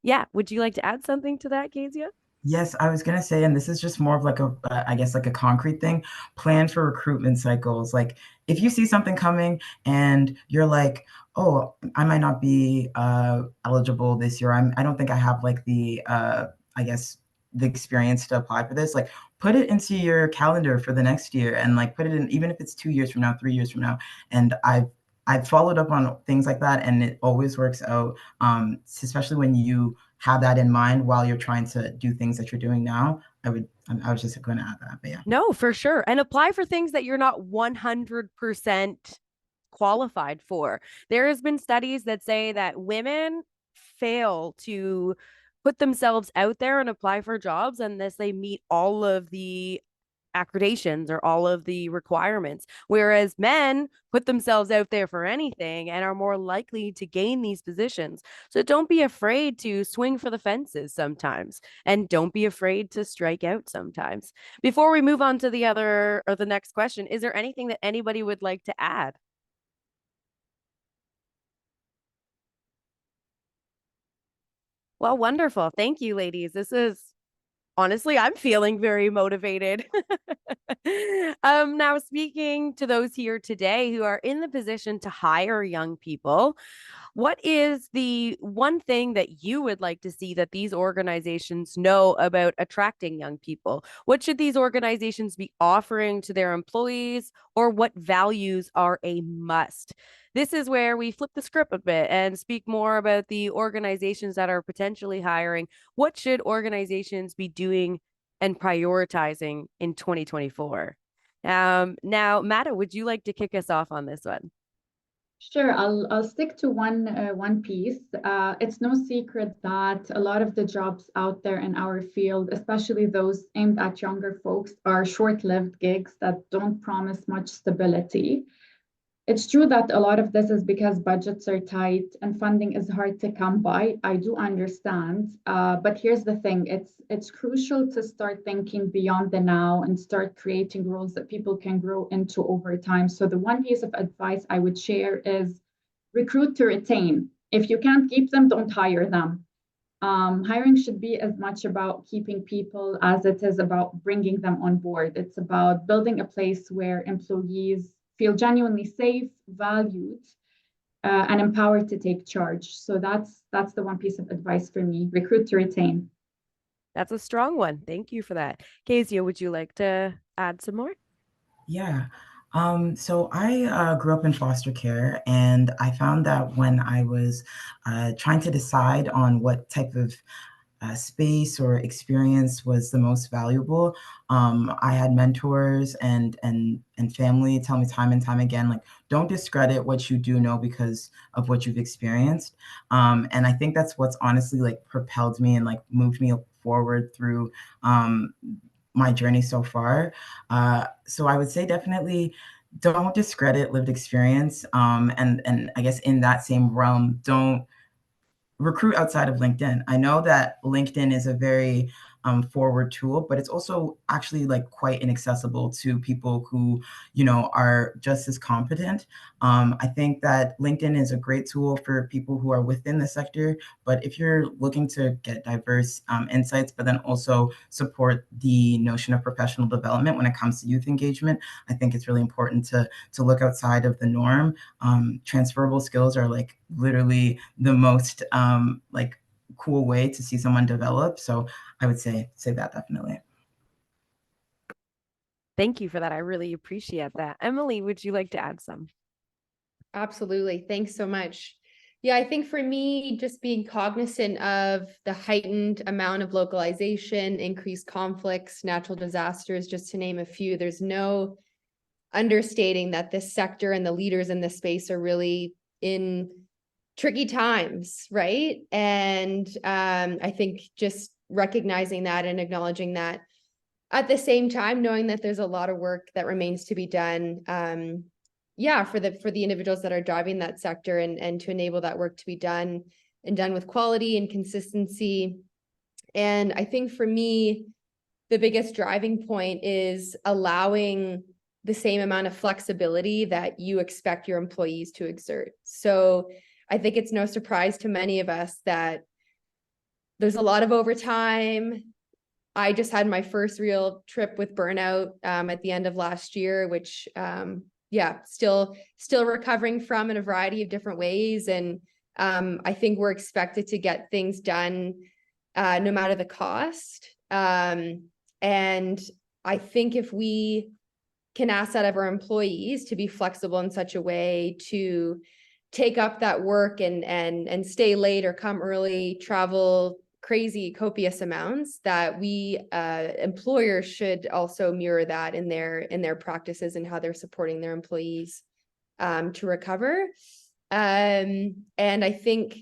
Yeah. Would you like to add something to that, Kezia? Yes, I was gonna say, and this is just more of like I guess like a concrete thing, plan for recruitment cycles. Like if you see something coming and you're like, oh, I might not be eligible this year. I don't think I have like the, I guess the experience to apply for this. Like put it into your calendar for the next year and like put it in, even if it's 2 years from now, 3 years from now. And I've followed up on things like that, and it always works out, especially when you have that in mind while you're trying to do things that you're doing now. I was just going to add that, but yeah. No, for sure. And apply for things that you're not 100% qualified for. There has been studies that say that women fail to put themselves out there and apply for jobs unless they meet all of the accreditations or all of the requirements, whereas men put themselves out there for anything and are more likely to gain these positions. So don't be afraid to swing for the fences sometimes, and don't be afraid to strike out sometimes. Before we move on to the other or the next question, is there anything that anybody would like to add? Well, wonderful. Thank you, ladies. This is honestly, I'm feeling very motivated. Now speaking to those here today who are in the position to hire young people, what is the one thing that you would like to see that these organizations know about attracting young people? What should these organizations be offering to their employees, or what values are a must? This is where we flip the script a bit and speak more about the organizations that are potentially hiring. What should organizations be doing and prioritizing in 2024? Now, Mata, would you like to kick us off on this one? Sure, I'll stick to one piece. It's no secret that a lot of the jobs out there in our field, especially those aimed at younger folks, are short-lived gigs that don't promise much stability. It's true that a lot of this is because budgets are tight and funding is hard to come by. I do understand, but here's the thing: it's crucial to start thinking beyond the now and start creating roles that people can grow into over time. So the one piece of advice I would share is recruit to retain. If you can't keep them, don't hire them. Hiring should be as much about keeping people as it is about bringing them on board. It's about building a place where employees feel genuinely safe, valued, and empowered to take charge. So that's the one piece of advice for me: recruit to retain. That's a strong one. Thank you for that. Kezia, would you like to add some more? Yeah. So I grew up in foster care, and I found that when I was trying to decide on what type of space or experience was the most valuable, I had mentors and family tell me time and time again, like, don't discredit what you do know because of what you've experienced. And I think that's what's honestly like propelled me and like moved me forward through my journey so far. So I would say definitely don't discredit lived experience. And I guess in that same realm, don't recruit outside of LinkedIn. I know that LinkedIn is a very forward tool, but it's also actually like quite inaccessible to people who, are just as competent. I think that LinkedIn is a great tool for people who are within the sector, but if you're looking to get diverse insights, but then also support the notion of professional development when it comes to youth engagement, I think it's really important to look outside of the norm. Transferable skills are like literally the most like cool way to see someone develop. So I would say that definitely. Thank you for that. I really appreciate that. Emily, would you like to add some? Absolutely. Thanks so much. Yeah, I think for me, just being cognizant of the heightened amount of localization, increased conflicts, natural disasters, just to name a few, there's no understating that this sector and the leaders in this space are really in tricky times, right? And I think just recognizing that and acknowledging that, at the same time, knowing that there's a lot of work that remains to be done, for the individuals that are driving that sector, and to enable that work to be done and done with quality and consistency. And I think for me, the biggest driving point is allowing the same amount of flexibility that you expect your employees to exert. So I think it's no surprise to many of us that there's a lot of overtime. I just had my first real trip with burnout at the end of last year, which still recovering from in a variety of different ways. And I think we're expected to get things done no matter the cost. And I think if we can ask that of our employees to be flexible in such a way to take up that work and stay late or come early, travel crazy copious amounts, that we employers should also mirror that in their practices and how they're supporting their employees to recover. And I think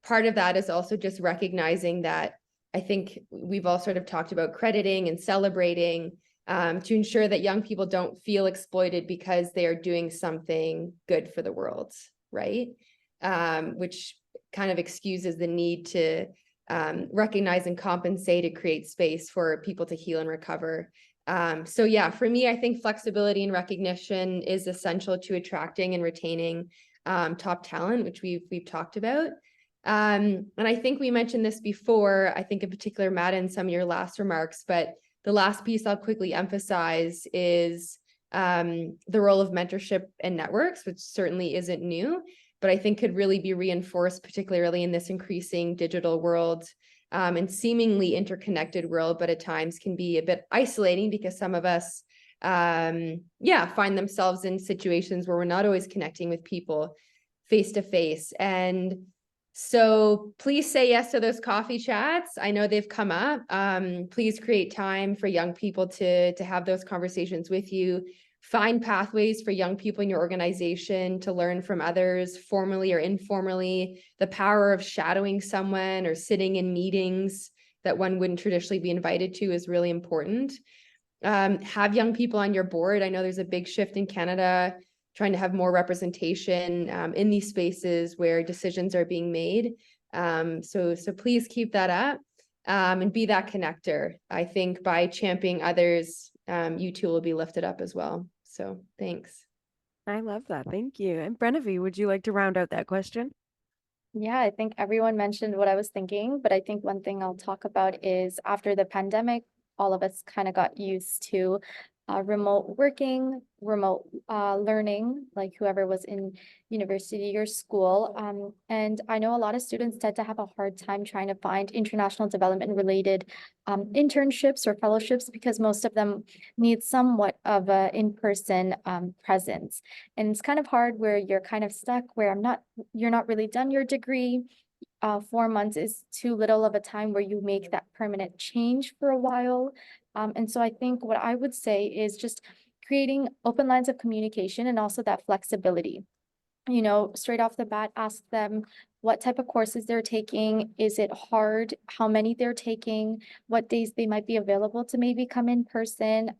part of that is also just recognizing that, I think we've all sort of talked about crediting and celebrating to ensure that young people don't feel exploited because they are doing something good for the world, right? Which kind of excuses the need to recognize and compensate to create space for people to heal and recover. So yeah, for me, I think flexibility and recognition is essential to attracting and retaining top talent, which we've talked about. And I think we mentioned this before, I think in particular, Matt, in some of your last remarks, but the last piece I'll quickly emphasize is the role of mentorship and networks, which certainly isn't new, but I think could really be reinforced, particularly in this increasing digital world and seemingly interconnected world, but at times can be a bit isolating because some of us, find themselves in situations where we're not always connecting with people face to face. And so please say yes to those coffee chats. I know they've come up. Please create time for young people to have those conversations with you. find pathways for young people in your organization to learn from others, formally or informally. The power of shadowing someone or sitting in meetings that one wouldn't traditionally be invited to is really important. Have young people on your board. I know there's a big shift in Canada, trying to have more representation in these spaces where decisions are being made. So please keep that up and be that connector. I think by championing others, you too will be lifted up as well. So thanks. I love that. Thank you. And Brennevi, would you like to round out that question? Yeah, I think everyone mentioned what I was thinking, but I think one thing I'll talk about is after the pandemic, all of us kind of got used to remote working, remote learning, like whoever was in university or school. And I know a lot of students tend to have a hard time trying to find international development related internships or fellowships because most of them need somewhat of a in-person presence. And it's kind of hard where you're kind of stuck where you're not really done your degree. 4 months is too little of a time where you make that permanent change for a while. And so I think what I would say is just creating open lines of communication and also that flexibility. You know, straight off the bat, ask them what type of courses they're taking. Is it hard? How many they're taking? What days they might be available to maybe come in person?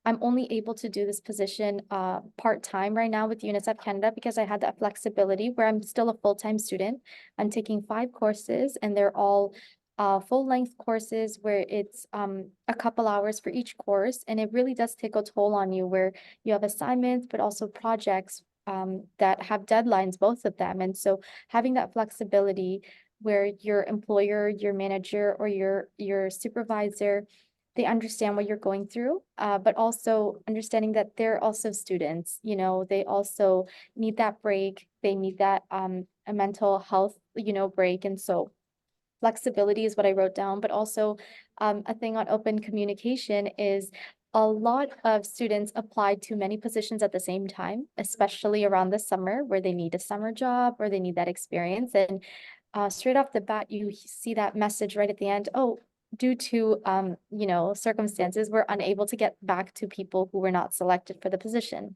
I'm only able to do this position part-time right now with UNICEF Canada because I had that flexibility where I'm still a full-time student. I'm taking 5 courses and they're all full-length courses where it's a couple hours for each course. And it really does take a toll on you where you have assignments, but also projects that have deadlines, both of them. And so having that flexibility where your employer, your manager, or your supervisor, they understand what you're going through, but also understanding that they're also students, you know, they also need that break. They need that a mental health, you know, break. And so flexibility is what I wrote down, but also a thing on open communication is a lot of students apply to many positions at the same time, especially around the summer where they need a summer job or they need that experience. And straight off the bat, you see that message right at the end. Oh, due to you know, circumstances, we're unable to get back to people who were not selected for the position.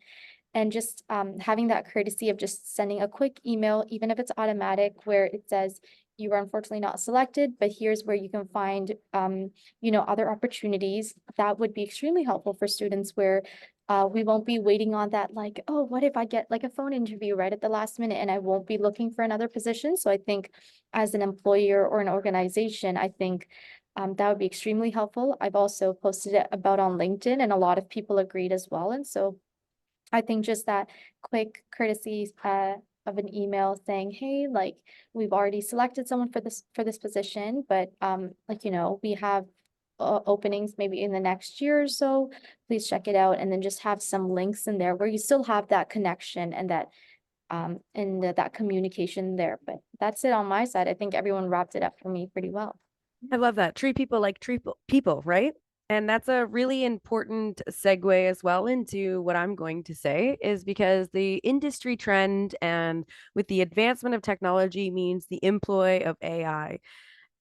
And just having that courtesy of just sending a quick email, even if it's automatic, where it says, you were unfortunately not selected, but here's where you can find, you know, other opportunities. That would be extremely helpful for students where we won't be waiting on that, like, oh, what if I get like a phone interview right at the last minute and I won't be looking for another position? So I think as an employer or an organization, I think that would be extremely helpful. I've also posted it about on LinkedIn and a lot of people agreed as well. And so I think just that quick courtesy of an email saying, hey, like we've already selected someone for this position, but like, you know, we have openings maybe in the next year or so, please check it out. And then just have some links in there where you still have that connection and that that communication there. But that's it on my side. I think everyone wrapped it up for me pretty well. I love that. Treat people like people, right? And that's a really important segue as well into what I'm going to say is because the industry trend and with the advancement of technology means the employ of AI.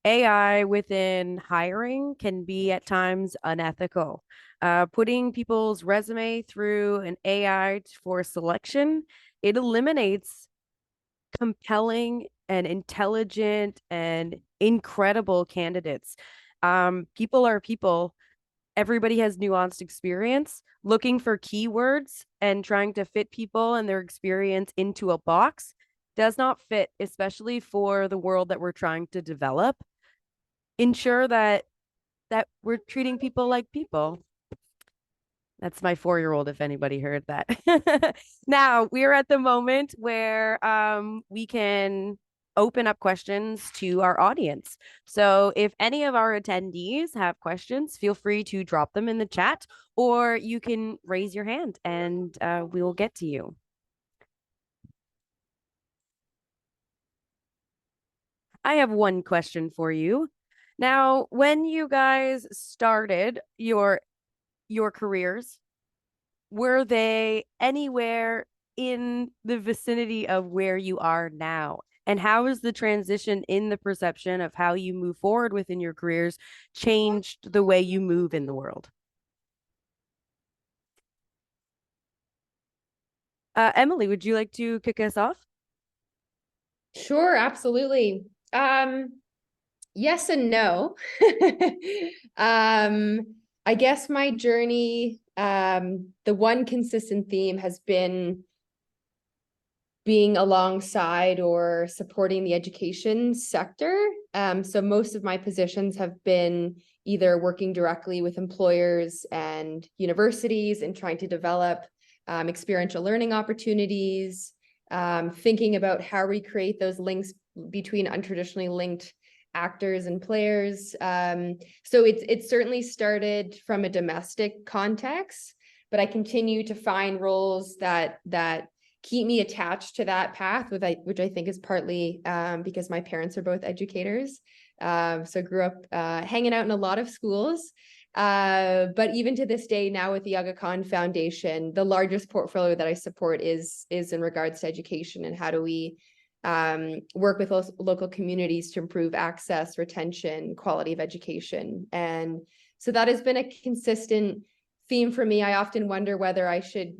AI within hiring can be at times unethical. Putting people's resume through an AI for selection, it eliminates compelling and intelligent and incredible candidates. People are people. Everybody has nuanced experience. Looking for keywords and trying to fit people and their experience into a box does not fit, especially for the world that we're trying to develop. Ensure that we're treating people like people. That's my 4-year-old, if anybody heard that. Now, we're at the moment where we can open up questions to our audience. So if any of our attendees have questions, feel free to drop them in the chat, or you can raise your hand and we will get to you. I have one question for you. Now, when you guys started your careers, were they anywhere in the vicinity of where you are now? And how has the transition in the perception of how you move forward within your careers changed the way you move in the world? Emily, would you like to kick us off? Sure, absolutely. Yes and no. I guess my journey, the one consistent theme has been being alongside or supporting the education sector. So most of my positions have been either working directly with employers and universities and trying to develop experiential learning opportunities, thinking about how we create those links between untraditionally linked actors and players. So it's certainly started from a domestic context, but I continue to find roles that keep me attached to that path, which I think is partly because my parents are both educators. So grew up hanging out in a lot of schools. But even to this day now with the Aga Khan Foundation, the largest portfolio that I support is in regards to education and how do we work with local communities to improve access, retention, quality of education. And so that has been a consistent theme for me. I often wonder whether I should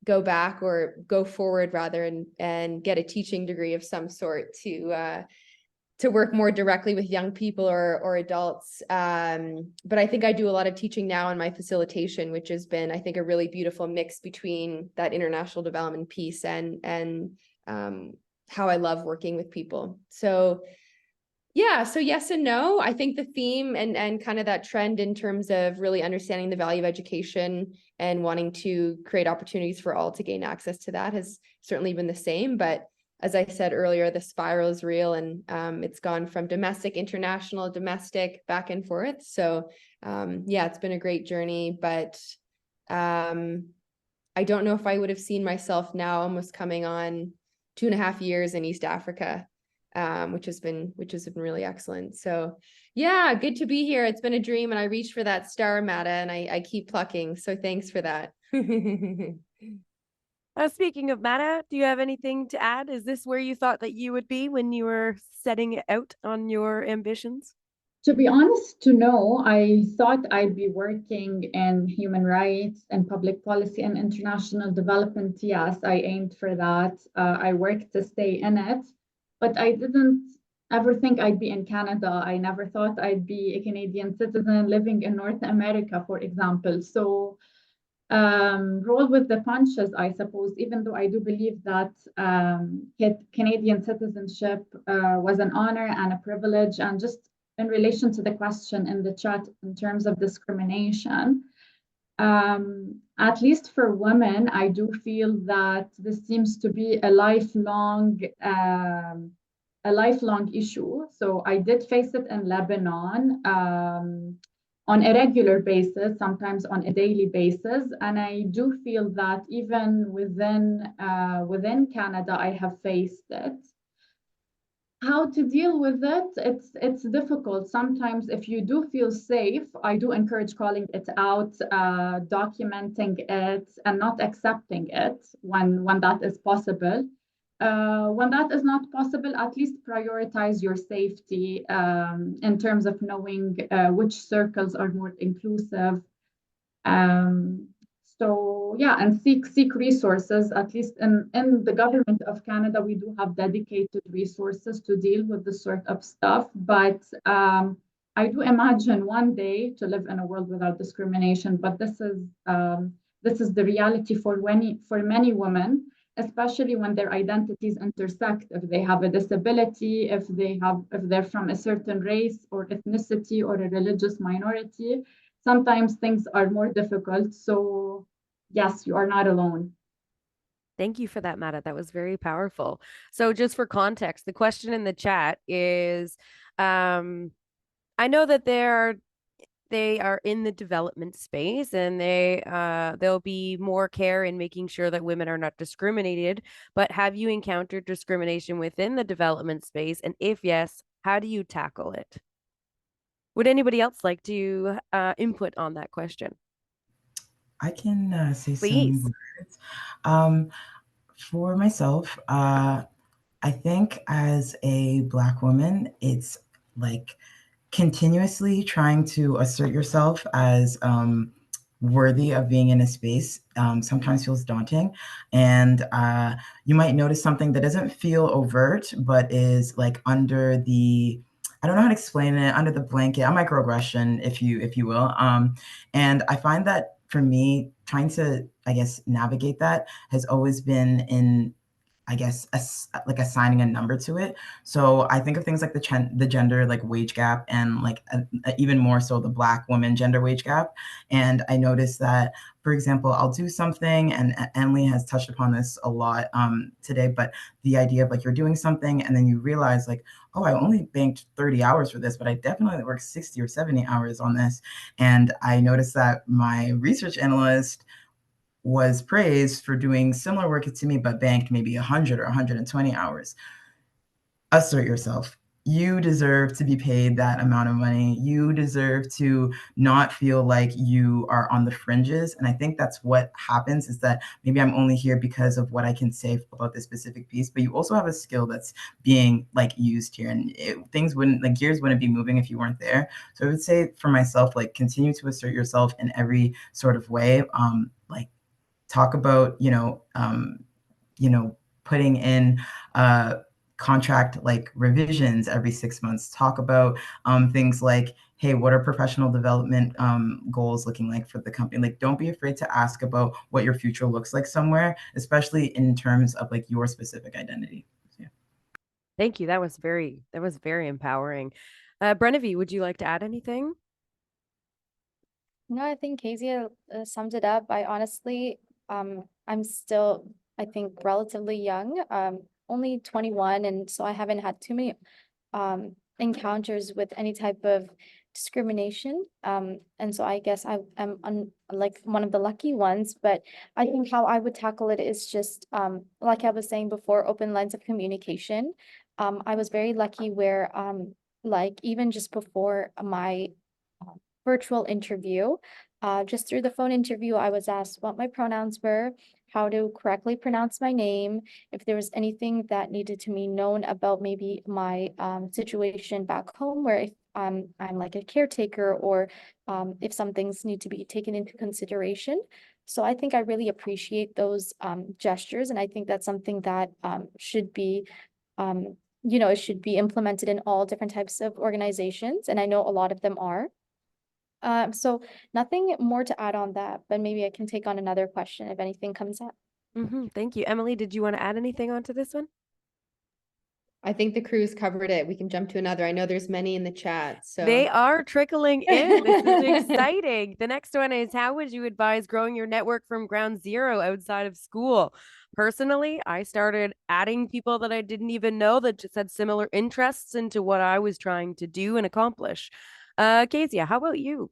go back or go forward rather and get a teaching degree of some sort to work more directly with young people or adults. But I think I do a lot of teaching now in my facilitation, which has been, I think, a really beautiful mix between that international development piece and how I love working with people. So yeah, so yes and no. I think the theme and kind of that trend in terms of really understanding the value of education and wanting to create opportunities for all to gain access to that has certainly been the same. But as I said earlier, the spiral is real and it's gone from domestic, international, domestic, back and forth. So yeah, it's been a great journey, but I don't know if I would have seen myself now almost coming on 2.5 years in East Africa. Which has been really excellent. So yeah, good to be here. It's been a dream and I reached for that star, Mata, and I keep plucking. So thanks for that. Speaking of Mata, do you have anything to add? Is this where you thought that you would be when you were setting out on your ambitions? To be honest, no, I thought I'd be working in human rights and public policy and international development. Yes, I aimed for that. I worked to stay in it, but I didn't ever think I'd be in Canada. I never thought I'd be a Canadian citizen living in North America, for example. So roll with the punches, I suppose, even though I do believe that Canadian citizenship was an honor and a privilege. And just in relation to the question in the chat in terms of discrimination, at least for women, I do feel that this seems to be a lifelong issue. So I did face it in Lebanon. On a regular basis, sometimes on a daily basis. And I do feel that even within Canada, I have faced it. How to deal with it? It's difficult. Sometimes if you do feel safe, I do encourage calling it out, documenting it, and not accepting it when that is possible. When that is not possible, at least prioritize your safety in terms of knowing which circles are more inclusive. Um, so yeah, and seek resources. At least in the government of Canada, we do have dedicated resources to deal with this sort of stuff. But I do imagine one day to live in a world without discrimination. But this is the reality for many women, especially when their identities intersect. If they have a disability, if they're from a certain race or ethnicity or a religious minority, sometimes things are more difficult. So yes, you are not alone. Thank you for that, Mata. That was very powerful. So just for context, the question in the chat is, I know that they are in the development space and there'll be more care in making sure that women are not discriminated, but have you encountered discrimination within the development space? And if yes, how do you tackle it? Would anybody else like to input on that question? I can say Please. some words. For myself, I think as a Black woman, it's like continuously trying to assert yourself as worthy of being in a space sometimes feels daunting. And you might notice something that doesn't feel overt, but is like under the, I don't know how to explain it, under the blanket, a microaggression, if you will. And I find that for me, trying to, I guess, navigate that has always been in, I guess, like assigning a number to it. So I think of things like the gender like wage gap, and like even more so the Black woman gender wage gap. And I noticed that, for example, I'll do something, and Emily has touched upon this a lot today, but the idea of like you're doing something and then you realize like, oh, I only banked 30 hours for this, but I definitely worked 60 or 70 hours on this. And I noticed that my research analyst was praised for doing similar work to me, but banked maybe 100 or 120 hours. Assert yourself. You deserve to be paid that amount of money. You deserve to not feel like you are on the fringes. And I think that's what happens, is that maybe I'm only here because of what I can say about this specific piece, but you also have a skill that's being like used here, and things wouldn't, like gears wouldn't be moving if you weren't there. So I would say for myself, like continue to assert yourself in every sort of way. Like talk about, putting in contract like revisions every 6 months. Talk about things like, hey, what are professional development goals looking like for the company? Like, don't be afraid to ask about what your future looks like somewhere, especially in terms of like your specific identity. Yeah. Thank you. That was very empowering. Brennevi, would you like to add anything? No, I think Kezia summed it up. I honestly, I'm still, I think, relatively young, only 21, and so I haven't had too many encounters with any type of discrimination. And so I guess I'm like one of the lucky ones, but I think how I would tackle it is just, like I was saying before, open lines of communication. I was very lucky where, like even just before my virtual interview, just through the phone interview, I was asked what my pronouns were, how to correctly pronounce my name, if there was anything that needed to be known about maybe my situation back home, where if I'm like a caretaker, or if some things need to be taken into consideration. So I think I really appreciate those gestures, and I think that's something that should be, it should be implemented in all different types of organizations, and I know a lot of them are. So nothing more to add on that, but maybe I can take on another question if anything comes up. Thank you. Emily, did you want to add anything onto this one? I think the crew's covered it. We can jump to another. I know there's many in the chat, so They are trickling in. This is exciting. The next one is, how would you advise growing your network from ground zero outside of school? Personally, I started adding people that I didn't even know that just had similar interests into what I was trying to do and accomplish. Kezia, how about you?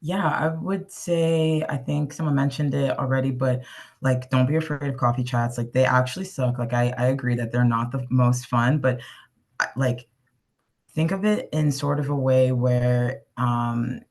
Yeah, I would say, I think someone mentioned it already, but like, don't be afraid of coffee chats. Like, they actually suck. Like, I agree that they're not the most fun, but like, think of it in sort of a way where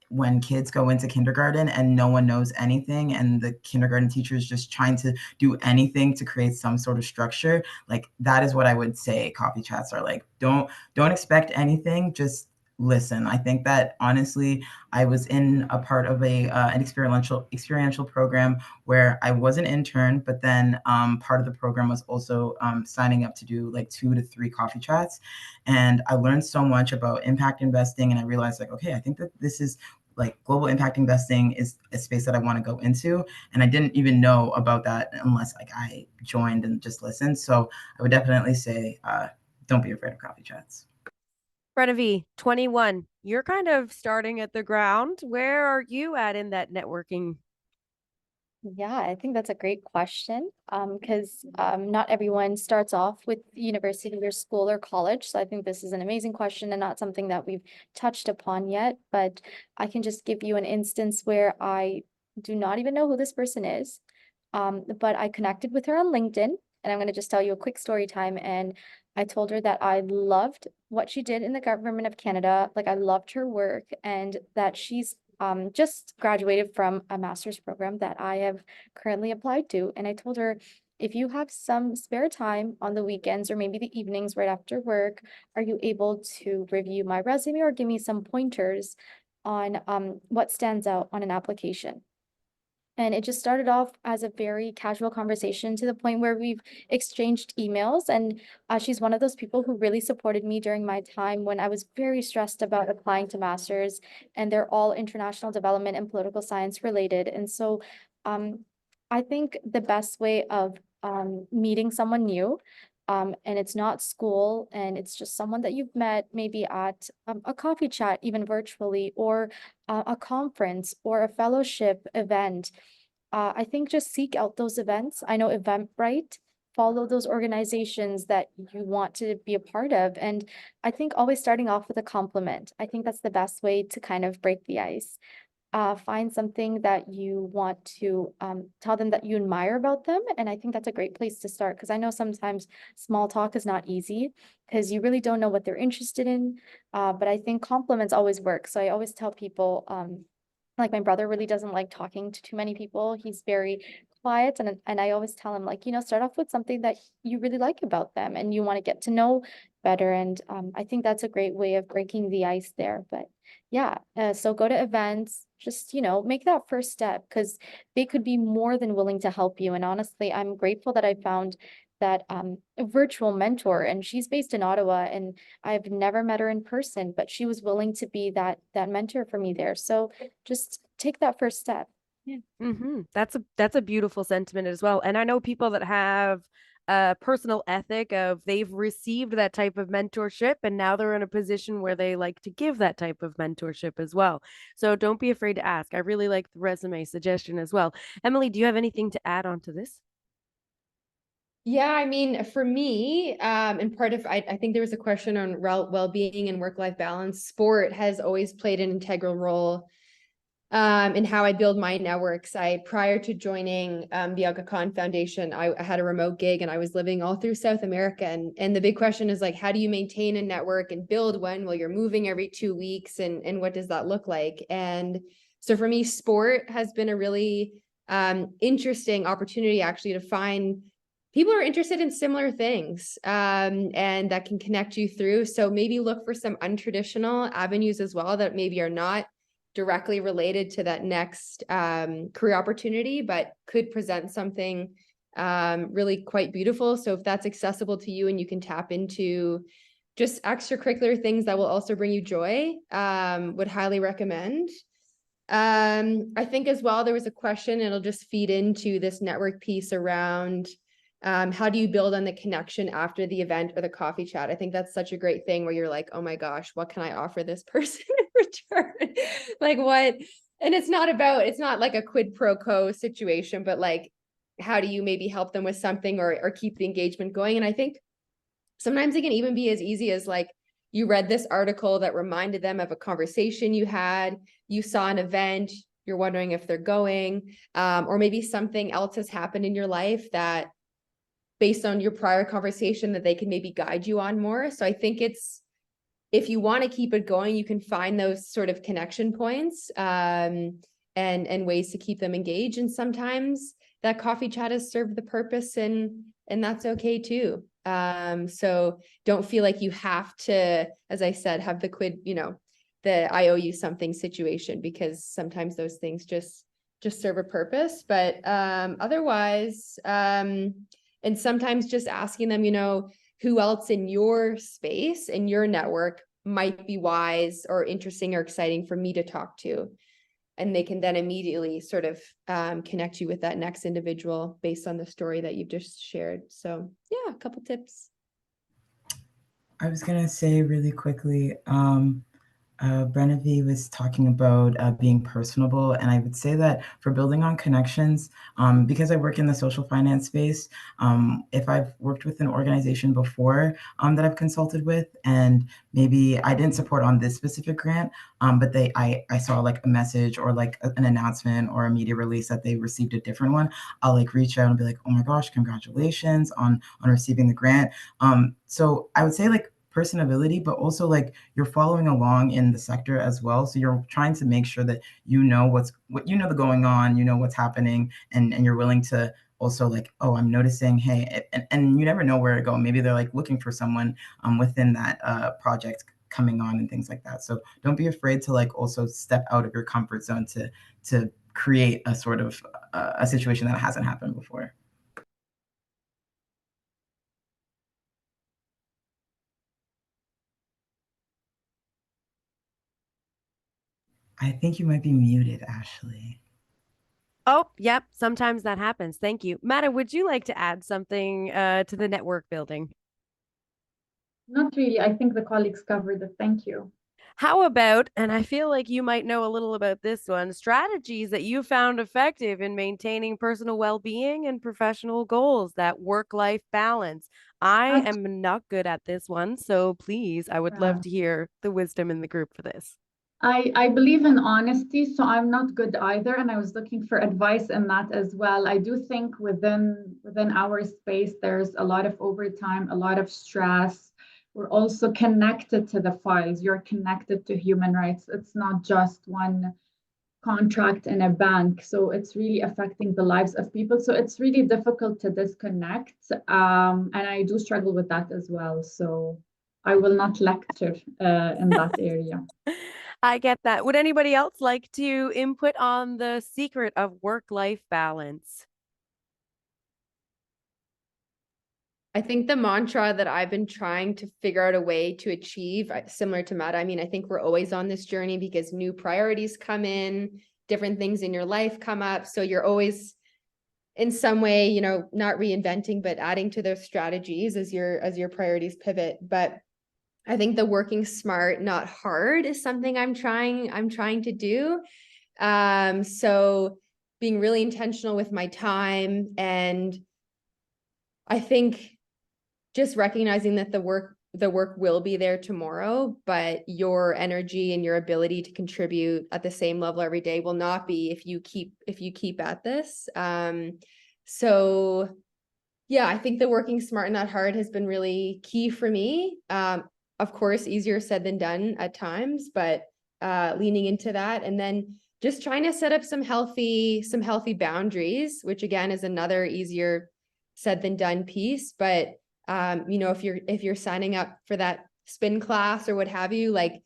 when kids go into kindergarten and no one knows anything, and the kindergarten teacher is just trying to do anything to create some sort of structure, like that is what I would say coffee chats are like. Don't expect anything, just listen. I think that honestly, I was in a part of an experiential program where I was an intern, but then part of the program was also signing up to do like 2 to 3 coffee chats. And I learned so much about impact investing, and I realized like, okay, I think that this is like global impact investing is a space that I want to go into. And I didn't even know about that unless like I joined and just listened. So I would definitely say, don't be afraid of coffee chats. Brennevi, 21. You're kind of starting at the ground. Where are you at in that networking? Yeah, I think that's a great question. Because not everyone starts off with university or school or college. So I think this is an amazing question and not something that we've touched upon yet. But I can just give you an instance where I do not even know who this person is. But I connected with her on LinkedIn, and I'm going to just tell you a quick story time. And I told her that I loved what she did in the government of Canada. Like, I loved her work, and that she's just graduated from a master's program that I have currently applied to. And I told her, if you have some spare time on the weekends or maybe the evenings right after work, are you able to review my resume or give me some pointers on what stands out on an application. And it just started off as a very casual conversation to the point where we've exchanged emails. And she's one of those people who really supported me during my time when I was very stressed about applying to masters. And they're all international development and political science related. And so I think the best way of meeting someone new, and it's not school, and it's just someone that you've met maybe at a coffee chat, even virtually, or a conference or a fellowship event. I think just seek out those events. I know Eventbrite, follow those organizations that you want to be a part of. And I think always starting off with a compliment. I think that's the best way to kind of break the ice. Find something that you want to tell them that you admire about them. And I think that's a great place to start, because I know sometimes small talk is not easy because you really don't know what they're interested in. But I think compliments always work. So I always tell people, like my brother really doesn't like talking to too many people. He's very quiet, and I always tell him, like, start off with something that you really like about them and you want to get to know better. And I think that's a great way of breaking the ice there. But yeah, so go to events, just, make that first step, because they could be more than willing to help you. And honestly, I'm grateful that I found that a virtual mentor, and she's based in Ottawa, and I've never met her in person, but she was willing to be that mentor for me there. So just take that first step. Yeah. That's a beautiful sentiment as well. And I know people that have a personal ethic of they've received that type of mentorship and now they're in a position where they like to give that type of mentorship as well. So don't be afraid to ask. I really like the resume suggestion as well. Emily, do you have anything to add on to this? Yeah, I mean, for me, and part of, I think there was a question on well-being and work-life balance. Sport has always played an integral role in how I build my networks. Prior to joining the Aga Khan Foundation, I had a remote gig and I was living all through South America. And the big question is, like, how do you maintain a network and build one while you're moving every 2 weeks? And what does that look like? And so for me, sport has been a really interesting opportunity actually to find people who are interested in similar things and that can connect you through. So maybe look for some untraditional avenues as well that maybe are not directly related to that next career opportunity, but could present something really quite beautiful. So if that's accessible to you and you can tap into just extracurricular things that will also bring you joy, would highly recommend. I think as well, there was a question, it'll just feed into this network piece around how do you build on the connection after the event or the coffee chat? I think that's such a great thing where you're like, oh my gosh, what can I offer this person in return? Like what? And it's not like a quid pro quo situation, but like, how do you maybe help them with something or keep the engagement going? And I think sometimes it can even be as easy as like, you read this article that reminded them of a conversation you had, you saw an event, you're wondering if they're going, or maybe something else has happened in your life that based on your prior conversation that they can maybe guide you on more. So I think if you want to keep it going, you can find those sort of connection points and ways to keep them engaged. And sometimes that coffee chat has served the purpose and that's okay too. So don't feel like you have to, as I said, have the quid, the I owe you something situation, because sometimes those things just serve a purpose. But otherwise, and sometimes just asking them, who else in your space, in your network might be wise or interesting or exciting for me to talk to. And they can then immediately sort of connect you with that next individual based on the story that you've just shared. So yeah, a couple tips. I was going to say really quickly, Brenavie was talking about being personable, and I would say that for building on connections, because I work in the social finance space, if I've worked with an organization before that I've consulted with, and maybe I didn't support on this specific grant, but I saw like a message or like an announcement or a media release that they received a different one, I'll like reach out and be like, oh my gosh, congratulations on receiving the grant. So I would say like personability, but also like you're following along in the sector as well. So you're trying to make sure that the going on, what's happening, and you're willing to also like, oh, I'm noticing, hey, and you never know where to go. Maybe they're like looking for someone within that project coming on and things like that. So don't be afraid to like also step out of your comfort zone to create a sort of a situation that hasn't happened before. I think you might be muted, Ashley. Oh, yep. Sometimes that happens. Thank you. Mata, would you like to add something to the network building? Not really. I think the colleagues covered it. Thank you. How about, and I feel like you might know a little about this one, strategies that you found effective in maintaining personal well-being and professional goals, that work-life balance. I am not good at this one, so please, I would love to hear the wisdom in the group for this. I believe in honesty, so I'm not good either, and I was looking for advice in that as well. I do think within our space, there's a lot of overtime, a lot of stress. We're also connected to the files. You're connected to human rights. It's not just one contract in a bank, so it's really affecting the lives of people. So it's really difficult to disconnect, and I do struggle with that as well. So I will not lecture in that area. I get that. Would anybody else like to input on the secret of work-life balance? I think the mantra that I've been trying to figure out a way to achieve, similar to Matt, I mean, I think we're always on this journey because new priorities come in, different things in your life come up. So you're always in some way, you know, not reinventing, but adding to those strategies as your priorities pivot. But I think the working smart, not hard is something I'm trying to do. So being really intentional with my time, and I think just recognizing that the work will be there tomorrow, but your energy and your ability to contribute at the same level every day will not be if you keep at this. So yeah, I think the working smart and not hard has been really key for me. Of course, easier said than done at times, but leaning into that, and then just trying to set up some healthy boundaries, which again is another easier said than done piece. But you know, if you're signing up for that spin class or what have you, like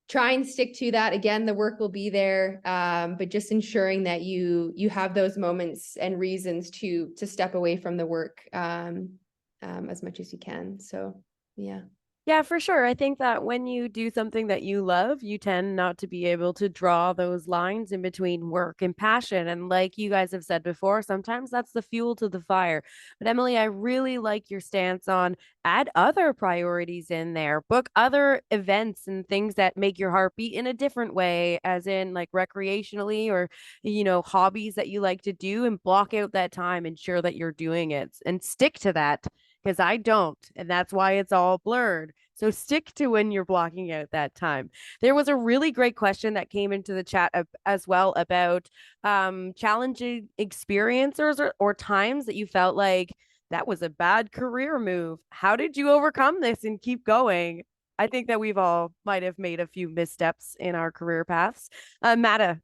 try and stick to that. Again, the work will be there, but just ensuring that you have those moments and reasons to step away from the work as much as you can. So yeah. Yeah, for sure. I think that when you do something that you love, you tend not to be able to draw those lines in between work and passion. And like you guys have said before, sometimes that's the fuel to the fire. But Emily, I really like your stance on add other priorities in there, book other events and things that make your heart beat in a different way, as in like recreationally or, you know, hobbies that you like to do, and block out that time, ensure that you're doing it and stick to that, because I don't, and that's why it's all blurred. So stick to when you're blocking out that time. There was a really great question that came into the chat as well about challenging experiences or times that you felt like that was a bad career move. How did you overcome this and keep going? I think that we've all might have made a few missteps in our career paths. Mata,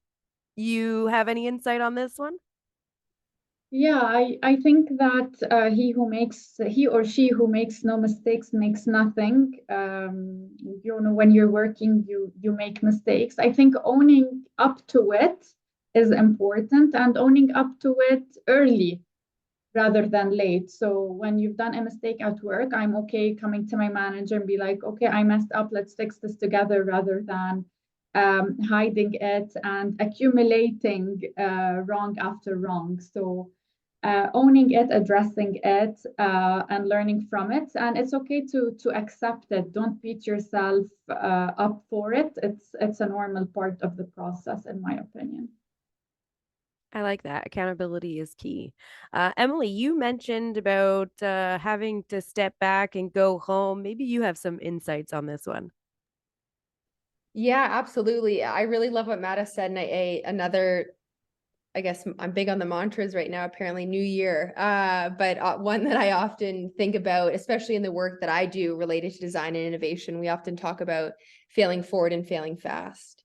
you have any insight on this one? Yeah, I think that he or she who makes no mistakes makes nothing. You know, when you're working, you make mistakes. I think owning up to it is important, and owning up to it early rather than late. So when you've done a mistake at work, I'm okay coming to my manager and be like, okay, I messed up, let's fix this together, rather than hiding it and accumulating wrong after wrong. So owning it, addressing it, and learning from it. And it's okay to accept it. Don't beat yourself up for it. It's a normal part of the process, in my opinion. I like that. Accountability is key. Emily, you mentioned about having to step back and go home. Maybe you have some insights on this one. Yeah, absolutely. I really love what Matta said. And another, I guess I'm big on the mantras right now, apparently New Year. But one that I often think about, especially in the work that I do related to design and innovation, we often talk about failing forward and failing fast.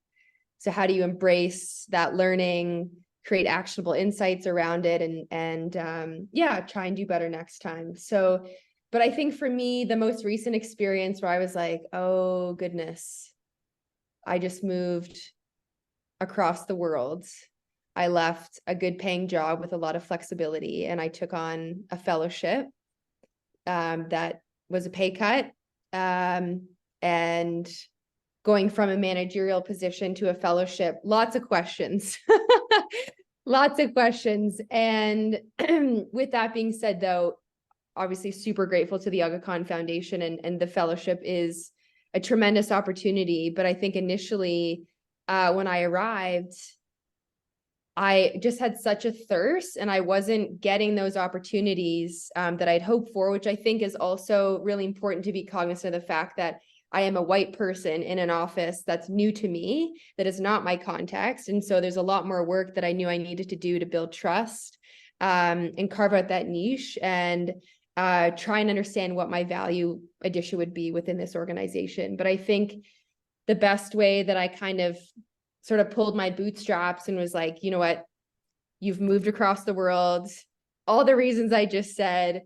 So how do you embrace that learning, create actionable insights around it, and yeah, try and do better next time. So But I think for me, the most recent experience where I was like, oh goodness, I just moved across the world. I left a good paying job with a lot of flexibility, and I took on a fellowship that was a pay cut. And going from a managerial position to a fellowship, lots of questions. Lots of questions. And with that being said, though, obviously super grateful to the Aga Khan Foundation, and the fellowship is a tremendous opportunity. But I think initially when I arrived, I just had such a thirst, and I wasn't getting those opportunities that I'd hoped for, which I think is also really important to be cognizant of the fact that I am a white person in an office that's new to me, that is not my context. And so there's a lot more work that I knew I needed to do to build trust and carve out that niche, and try and understand what my value addition would be within this organization. But I think the best way that I kind of sort of pulled my bootstraps and was like, you know what, you've moved across the world, all the reasons I just said,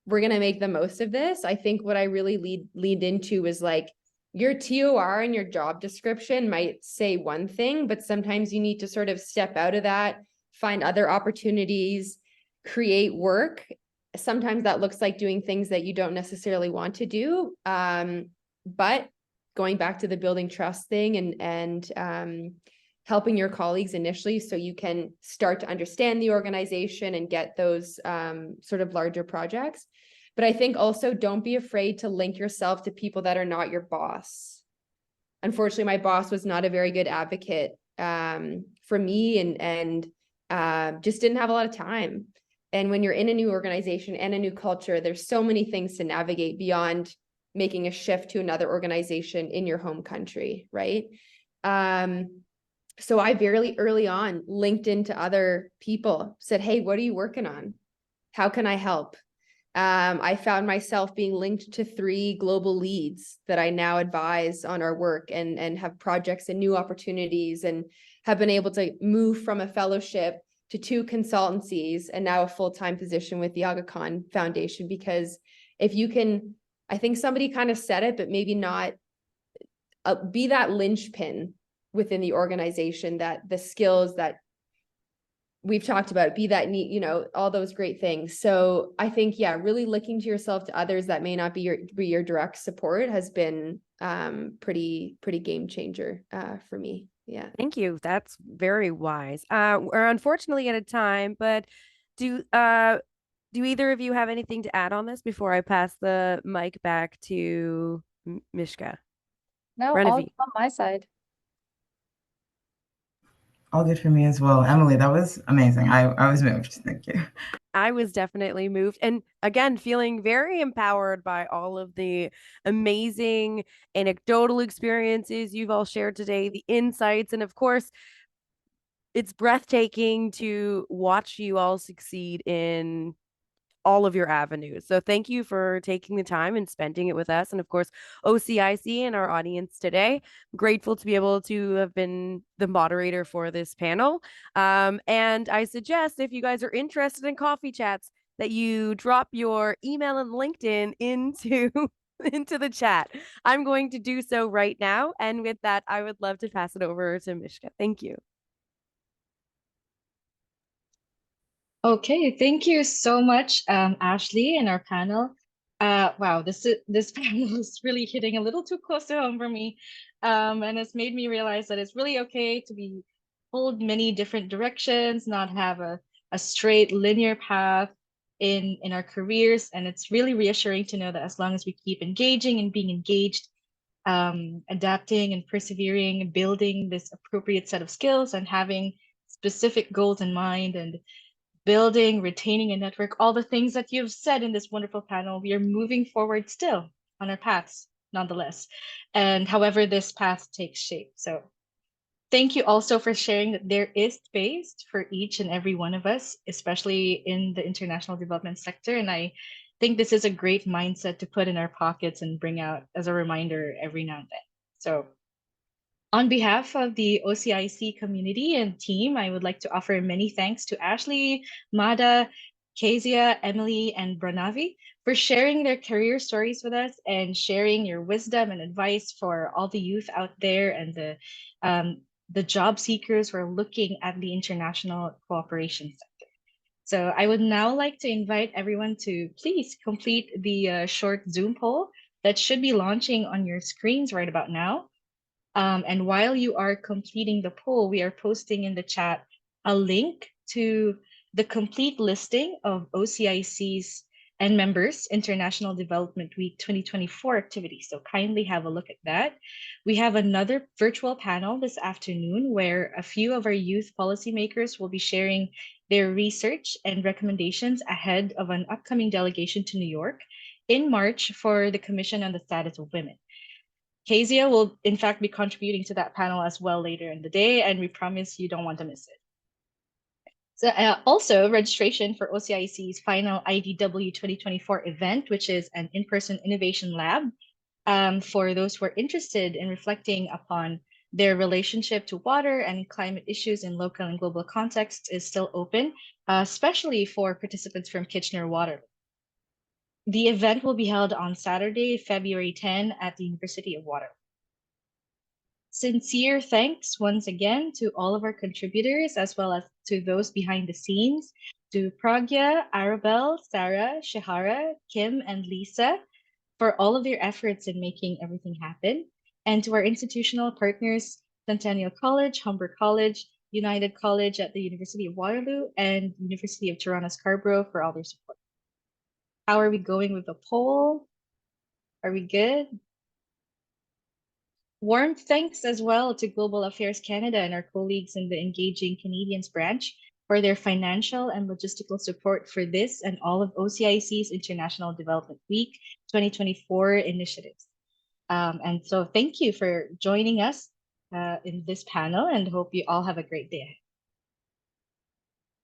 we're going to make the most of this. I think what I really leaned into was like, your TOR and your job description might say one thing, but sometimes you need to sort of step out of that, find other opportunities, create work. Sometimes that looks like doing things that you don't necessarily want to do. But going back to the building trust thing, and helping your colleagues initially so you can start to understand the organization and get those sort of larger projects. But I think also don't be afraid to link yourself to people that are not your boss. Unfortunately, my boss was not a very good advocate for me, and just didn't have a lot of time. And when you're in a new organization and a new culture, there's so many things to navigate beyond making a shift to another organization in your home country, right? So I very early on linked into other people, said, hey, what are you working on? How can I help? I found myself being linked to 3 global leads that I now advise on our work, and have projects and new opportunities, and have been able to move from a fellowship to 2 consultancies and now a full-time position with the Aga Khan Foundation. Because if you can, I think somebody kind of said it, but maybe not, be that linchpin within the organization, that the skills that we've talked about, be that neat, you know, all those great things. So I think, yeah, really looking to yourself, to others that may not be your direct support, has been pretty game changer for me. Yeah. Thank you. That's very wise. We're unfortunately at a time, but do either of you have anything to add on this before I pass the mic back to Mishka? No, all Renovie. on my side. All good for me as well. Emily, that was amazing. I was moved. Thank you. I was definitely moved, and again, feeling very empowered by all of the amazing anecdotal experiences you've all shared today, the insights, and of course, it's breathtaking to watch you all succeed in all of your avenues. So thank you for taking the time and spending it with us. And of course, OCIC and our audience today. I'm grateful to be able to have been the moderator for this panel. And I suggest, if you guys are interested in coffee chats, that you drop your email and LinkedIn into the chat. I'm going to do so right now. And with that, I would love to pass it over to Mishka. Thank you. Okay, thank you so much, Ashley, and our panel. Wow, this panel is really hitting a little too close to home for me, and it's made me realize that it's really okay to be pulled many different directions, not have a straight linear path in our careers, and it's really reassuring to know that as long as we keep engaging and being engaged, adapting and persevering, building this appropriate set of skills, and having specific goals in mind, and building, retaining a network, all the things that you've said in this wonderful panel, we are moving forward still on our paths, nonetheless. And however this path takes shape. So thank you also for sharing that there is space for each and every one of us, especially in the international development sector. And I think this is a great mindset to put in our pockets and bring out as a reminder every now and then. So on behalf of the OCIC community and team, I would like to offer many thanks to Ashley, Mada, Kezia, Emily, and Branavi for sharing their career stories with us and sharing your wisdom and advice for all the youth out there and the job seekers who are looking at the international cooperation sector. So I would now like to invite everyone to please complete the short Zoom poll that should be launching on your screens right about now. And while you are completing the poll, we are posting in the chat a link to the complete listing of OCIC's and members International Development Week 2024 activities. So kindly have a look at that. We have another virtual panel this afternoon where a few of our youth policymakers will be sharing their research and recommendations ahead of an upcoming delegation to New York in March for the Commission on the Status of Women. Kezia will, in fact, be contributing to that panel as well later in the day, and we promise you don't want to miss it. So also, registration for OCIC's final IDW 2024 event, which is an in-person innovation lab for those who are interested in reflecting upon their relationship to water and climate issues in local and global contexts, is still open, especially for participants from Kitchener-Waterloo. The event will be held on Saturday, February 10 at the University of Waterloo. Sincere thanks once again to all of our contributors, as well as to those behind the scenes, to Pragya, Arabelle, Sarah, Shahara, Kim, and Lisa, for all of their efforts in making everything happen, and to our institutional partners, Centennial College, Humber College, United College at the University of Waterloo, and University of Toronto Scarborough for all their support. How are we going with the poll? Are we good? Warm thanks as well to Global Affairs Canada and our colleagues in the Engaging Canadians branch for their financial and logistical support for this and all of OCIC's International Development Week 2024 initiatives. And so thank you for joining us in this panel and hope you all have a great day.